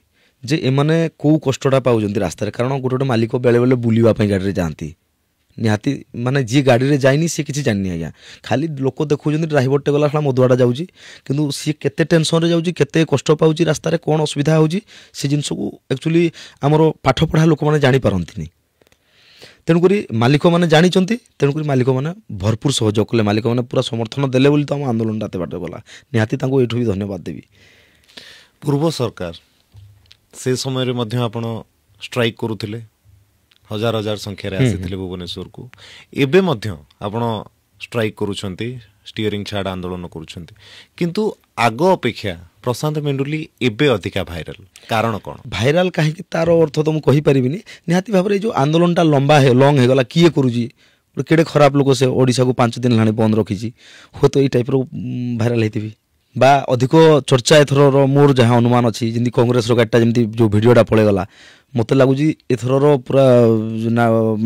ଯେ ଏମାନେ କେଉଁ କଷ୍ଟଟା ପାଉଛନ୍ତି ରାସ୍ତାରେ, କାରଣ ଗୋଟେ ଗୋଟେ ମାଲିକ ବେଳେବେଳେ ବୁଲିବା ପାଇଁ ଗାଡ଼ିରେ ଯାଆନ୍ତି। ନିହାତି ମାନେ ଯିଏ ଗାଡ଼ିରେ ଯାଇନି ସିଏ କିଛି ଜାଣିନି ଆଜ୍ଞା, ଖାଲି ଲୋକ ଦେଖୁଛନ୍ତି ଡ୍ରାଇଭରଟେ ଗଲା ଶଳା ମଦୁଆଟା ଯାଉଛି, କିନ୍ତୁ ସିଏ କେତେ ଟେନସନରେ ଯାଉଛି, କେତେ କଷ୍ଟ ପାଉଛି ରାସ୍ତାରେ, କ'ଣ ଅସୁବିଧା ହେଉଛି, ସେ ଜିନିଷକୁ ଆକ୍ଚୁଆଲି ଆମର ପାଠ ପଢ଼ା ଲୋକମାନେ ଜାଣିପାରନ୍ତିନି। ତେଣୁକରି ମାଲିକମାନେ ଜାଣିଛନ୍ତି, ତେଣୁକରି ମାଲିକମାନେ ଭରପୁର ସହଯୋଗ କଲେ, ମାଲିକମାନେ ପୁରା ସମର୍ଥନ ଦେଲେ ବୋଲି ତ ଆମ ଆନ୍ଦୋଳନଟା ଏତେ ବାଟ ଗଲା। ନିହାତି ତାଙ୍କୁ ଏଇଠୁ ବି ଧନ୍ୟବାଦ ଦେବି। ପୂର୍ବ ସରକାର ସେ ସମୟରେ ମଧ୍ୟ ଆପଣ ଷ୍ଟ୍ରାଇକ୍ କରୁଥିଲେ, ହଜାର ହଜାର ସଂଖ୍ୟାରେ ଆସିଥିଲେ ଭୁବନେଶ୍ୱରକୁ, ଏବେ ମଧ୍ୟ ଆପଣ ଷ୍ଟ୍ରାଇକ୍ କରୁଛନ୍ତି, ଷ୍ଟିୟରିଂ ଛାଡ଼ ଆନ୍ଦୋଳନ କରୁଛନ୍ତି, କିନ୍ତୁ ଆଗ ଅପେକ୍ଷା ପ୍ରଶାନ୍ତ ମେଣ୍ଡୁଲି ଏବେ ଅଧିକା ଭାଇରାଲ, କାରଣ କ'ଣ? ଭାଇରାଲ କାହିଁକି ତାର ଅର୍ଥ ତ ମୁଁ କହିପାରିବିନି। ନିହାତି ଭାବରେ ଏଇ ଯେଉଁ ଆନ୍ଦୋଳନଟା ଲଙ୍ଗ ହେଇଗଲା, କିଏ କରୁଛି, ଗୋଟେ କେଡ଼େ ଖରାପ ଲୋକ ସେ, ଓଡ଼ିଶାକୁ 5 ଦିନ ହେଲାଣି ବନ୍ଦ ରଖିଛି, ହୁଏତ ଏଇ ଟାଇପ୍ର ଭାଇରାଲ ହେଇଥିବି। ବା ଅଧିକ ଚର୍ଚ୍ଚା ଏଥରର ମୋର ଯାହା ଅନୁମାନ ଅଛି, ଯେମିତି କଂଗ୍ରେସର ଗାଡ଼ିଟା ଯେମିତି ଯେଉଁ ଭିଡ଼ିଓଟା ପଳେଇଗଲା, ମୋତେ ଲାଗୁଛି ଏଥରର ପୁରା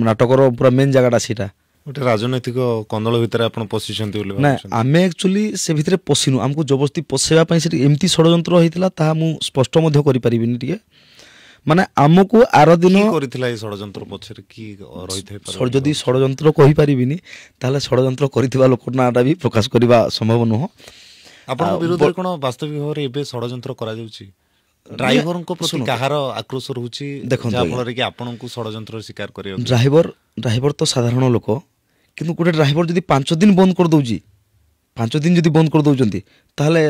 ନାଟକର ପୁରା ମେନ୍ ଜାଗାଟା ସେଇଟା। ଗୋଟେ ରାଜନୈତିକ କନ୍ଦଳ ଭିତରେ ଆପଣ ପଶିଛନ୍ତି ବୋଲି? ନା, ଆମେ ଆକ୍ଚୁଆଲି ସେ ଭିତରେ ପଶିନୁ, ଆମକୁ ଜବରଦସ୍ତି ପଶେଇବା ପାଇଁ ସେଠି ଏମିତି ଷଡ଼ଯନ୍ତ୍ର ହେଇଥିଲା, ତାହା ମୁଁ ସ୍ପଷ୍ଟ ମଧ୍ୟ କରିପାରିବିନି ଟିକେ। ମାନେ ଆମକୁ ଆର ଦିନ କରିଥିଲା ଏଇ ଷଡ଼ଯନ୍ତ୍ର ପଛରେ କି ରହିଥାଏ? ଯଦି ଷଡ଼ଯନ୍ତ୍ର କହିପାରିବିନି, ତାହେଲେ ଷଡ଼ଯନ୍ତ୍ର କରିଥିବା ଲୋକ ନାଁଟା ବି ପ୍ରକାଶ କରିବା ସମ୍ଭବ ନୁହଁ। ଆପଣଙ୍କ ବିରୋଧରେ କ'ଣ ବାସ୍ତବିକ ଭାବରେ ଏବେ ଷଡ଼ଯନ୍ତ୍ର କରାଯାଉଛି? ଡ୍ରାଇଭରଙ୍କ ପ୍ରତି କାହାର ଆକ୍ରୋଶ ରହୁଛି, ଯାହାଫଳରେ କି ଆପଣଙ୍କୁ ଷଡ଼ଯନ୍ତ୍ରର ଶିକାର କରିବାକୁ? ଡ୍ରାଇଭର ତ ସାଧାରଣ ଲୋକ, କିନ୍ତୁ ଗୋଟେ ଡ୍ରାଇଭର ଯଦି 5 ଦିନ ବନ୍ଦ କରିଦେଉଛି, 5 ଦିନ ଯଦି ବନ୍ଦ କରିଦେଉଛନ୍ତି, ତାହେଲେ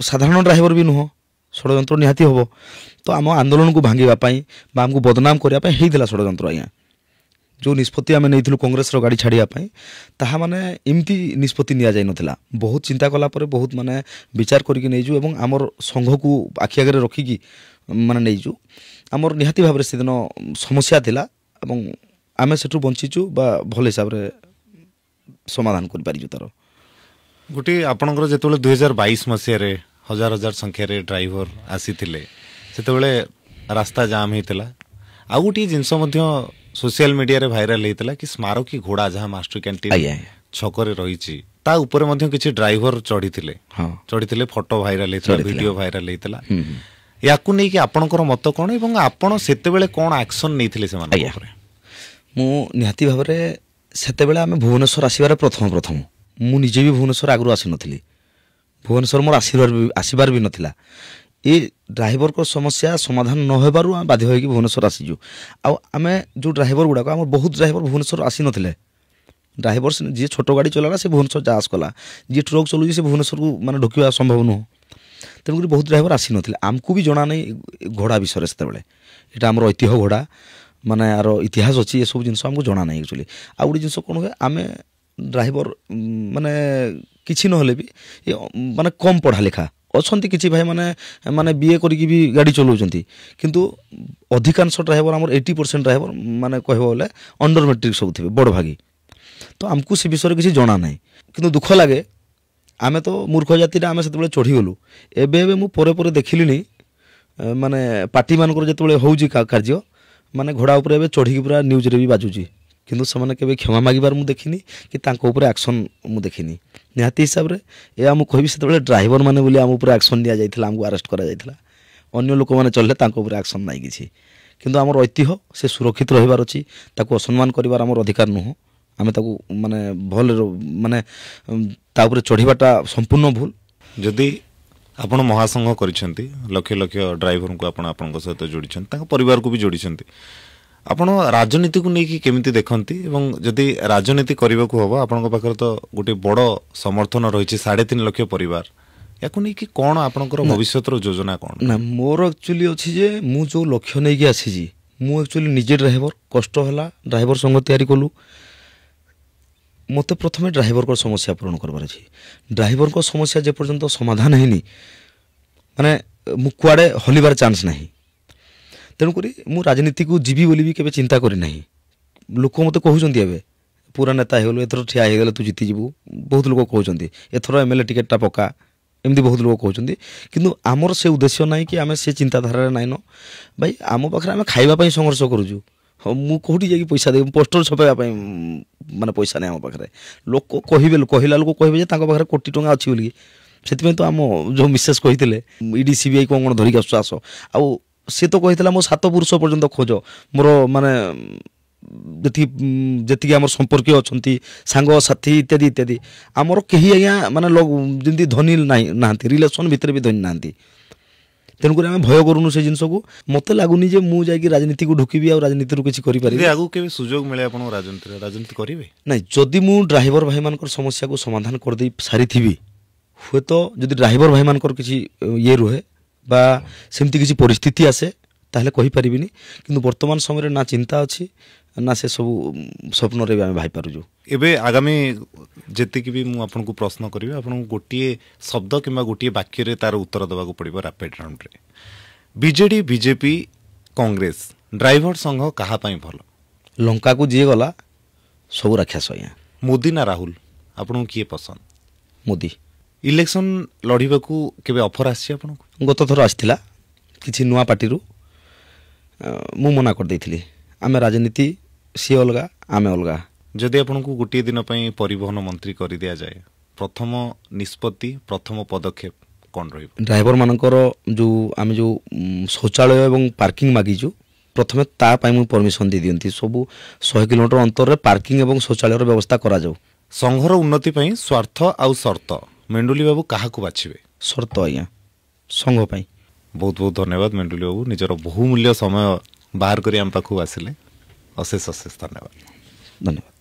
ସାଧାରଣ ଡ୍ରାଇଭର ବି ନୁହଁ, ଷଡ଼ଯନ୍ତ୍ର ନିହାତି ହେବ। ତ ଆମ ଆନ୍ଦୋଳନକୁ ଭାଙ୍ଗିବା ପାଇଁ ବା ଆମକୁ ବଦନାମ କରିବା ପାଇଁ ହେଇଥିଲା ଷଡ଼ଯନ୍ତ୍ର ଆଜ୍ଞା। ଯେଉଁ ନିଷ୍ପତ୍ତି ଆମେ ନେଇଥିଲୁ କଂଗ୍ରେସର ଗାଡ଼ି ଛାଡ଼ିବା ପାଇଁ, ତାହା ମାନେ ଏମିତି ନିଷ୍ପତ୍ତି ନିଆଯାଇନଥିଲା। ବହୁତ ଚିନ୍ତା କଲା ପରେ, ବହୁତ ମାନେ ବିଚାର କରିକି ନେଇଛୁ ଏବଂ ଆମର ସଂଘକୁ ଆଖି ଆଗରେ ରଖିକି ମାନେ ନେଇଛୁ। आमर निहाती भाव से दिन समस्या थिला एवं आमे सेठु बंचीचु बा भल हिसाब रे समाधान कर पारिजु तार गोटे आपणकर जेतेबेले 2022 मसीह रे हजार हजार संख्या रे ड्राइवर आसीथिले सेतेबेले रास्ता जाम हेतिला आ गोटे जिनस मध्य सोशल मीडिया रे भाइराल हेतिला कि स्मारकी घोड़ा जहाँ मास्टर कैंटीन छकरे रही ता ऊपर मध्य किछि ड्राइवर चढ़ीथिले चढ़ीथिले फोटो भाइराल हेतिला वीडियो भाइराल हेतिला याकु नै कि आपणकर मत कोन एवं आपण सेतेबेले कोन एक्शन नैथिले से माने ऊपर मु निहाती भाव रे सेतेबेले आमे भुवनेश्वर आसीबार प्रथम मु निजे भी भुवनेश्वर आगु आसी नथिली भुवनेश्वर मोर आसीबार भी नथिला ये ड्राइवर को समस्या समाधान न होबारु बाध्य होइकि भुवनेश्वर आसीजु आमे जो ड्राइवर गुडा आम बहुत ड्राइवर भुवनेश्वर आसी नथिले ड्राइवर जी छोट गाड़ी चलाला से भुवनेश्वर जास कला जी ट्रक चलुजी से भुवनेश्वर को माने ढोकिबा संभव न तेणुक बहुत ड्राइवर आसी नथिले आमको भी जना नहीं घोड़ा विषय सेतेबेले एटा हमर ऐतिह्य घोड़ा माने यार इतिहास अच्छी ये सब जिनस हमको जना नहीं एक्चुअली आ गोटे जिनस कौन हुए आम ड्राइवर माने किसी ना भी माने कम पढ़ा लिखा अच्छा किसी भाई माने माने बीए करी भी गाड़ी चलाउछंती किंतु अधिकांश ड्राइवर आम 80% ड्राइवर माने कहबो बोले अंडर मैट्रिक सब थे बड़ भागी तो आमको से विषय किसी जना ना किंतु दुख लगे आमे तो मूर्ख जाति आमे सेतबेले चढ़ी गलु एबे मु परे देखिलिनी माने पार्टी मानकर जेतबेले होउजी कार्य माने घोड़ा ऊपर एबे चढ़ी पूरा न्यूज रे भी बाजुची किंतु से केबे क्षमा मागिबार मु देखिनी कि तांको ऊपर एक्शन मु देखिनी निहाती हिसाब रे ए हम कहबी सेतबेले ड्राइवर माने बोली हम ऊपर एक्शन दिया जाइथिला हमको अरेस्ट करा जाइथिला अन्य लोक माने चलले तांको ऊपर एक्शन नाही किछि किंतु हमर ऐतिह्य से सुरक्षित रहिबार अछि ताको असम्मान करिबार हमर अधिकार नुह आमे ताको माने भल माने ता ऊपर चढ़ीबाटा संपूर्ण भूल जदि आपण महासंघ करिसेंती लक्ष लक्ष ड्राइवर को आपण आपन सहित जोड़िसेंती ताको परिवार को भी जोड़िसेंती आपण राजनीति को लेकिन केमिति देखंती एवं जदि राजनीति करबा को हबो आपण पाखर तो गोटे बड़ समर्थन रहिछि 3.5 लाख परिवार याकु नै कि कोन आपनकर भविष्यत रो योजना कोन ना मोर एक्चुअली अछि जे मु जो लक्ष्य नै कि आसी जी मु एक्चुअली निजे ड्राइवर कष्ट होला ड्राइवर संग तयारी कलु मते प्रथमे ड्राइवर को समस्या पूर्ण करबार अछि ड्राइवर को समस्या जे पर्यंत समाधान हेनी माने मु कुआडे हलिबार चांस नाही तेणुक मु राजनीति को जीवी बोली भी केबे चिंता करी नाही लोक मते कहउचंती एबे पूरा नेता हेगलो एथरो ठिया हेगले तू जीती जीवु बहुत लोक कहउचंती एथरो एमएलए टिकटटा पका एमदी बहुत लोक कहउचंती किंतु आमर से उद्देश्य नाही कि आमे से चिंताधारा नाही न भाई आम पाखरे आमे खाइबा पई संघर्ष करूजु मु कोठी जाई पैसा दे पोस्टर छपाइबा पई माने पैसा नै आम पाखरे लोक कहिबे कहिला लोक कहिबे जे ताको पाखरे कोटी टंगा अछि बोली सेति तो आम जो मिसेस कहिथिले ईडी सीबीआई कोन कोन धरिक आस आ सी तो कही मो 7 पुरुष पर्यंत खोज मोर माने जी आम संपर्क अच्छा सांग साथी इत्यादि इत्यादि आमर कहीं आज्ञा माने जमी धनी ना रिलेसन भितर भी धनी ना तेणुक आम भय करूनु से जिनस को मत लगुनि जे मु जाई राजनीति को ढुकिबी आ राजनीति किसी करि आगु केबे सुजोग मिले आपण राजनीति करिवे नै जदि मु ड्राइवर भाई मानकर समस्या को समाधान कर दे सारी थिबी हुए तो जदि ड्राइवर भाई मानकर किसी ये रुहे बा सेमती किसी परिस्थिति आसे ताहले कहि परिबिनी किंतु वर्तमान समय ना चिंता अछि ना से सब स्वप्न रे आमे भाई पारुजु एबे आगामी जेति कि भी मु आपन को प्रश्न करिवे आपन गोटिए शब्द किबा गोटिए वाक्य रे तार उत्तर देबा को पड़िबो रैपिड राउंड रे बीजेडी बीजेपी कांग्रेस ड्राइवर संघ कहा पई भलो लंका को जे गला सब राक्षस या मोदी ना राहुल आपन किए पसंद मोदी इलेक्शन लड़िबा को केबे ऑफर आसी आपन को गत थर आस्थिला किछि नुवा पार्टी रु मु मना कर देथिली आमे राजनीति सी अलगा आमे अलगा जदि आपन को गोटे दिन पई परिवहन मंत्री करि दिया जाए प्रथम निष्पत्ति प्रथम पदक्षेप कोन रहिबो ड्राइवर मानकर जो आमे जो शौचालय एवं पार्किंग मागिजु प्रथमे ता पई मु परमिशन दे दियंती सब 100 किलोमीटर अंतर रे पार्किंग एवं शौचालय रो व्यवस्था करा जाऊ संघर उन्नति पई स्वार्थ आउ शर्त मेंडुली बाबू कहा को बाछिबे शर्त आज्ञा संघ पई बहुत बहुत धन्यवाद मेंडुली बाबू निजर बहुमूल्य समय बाहर करी आम पाखु आसिले अशेष अशेष धन्यवाद धन्यवाद।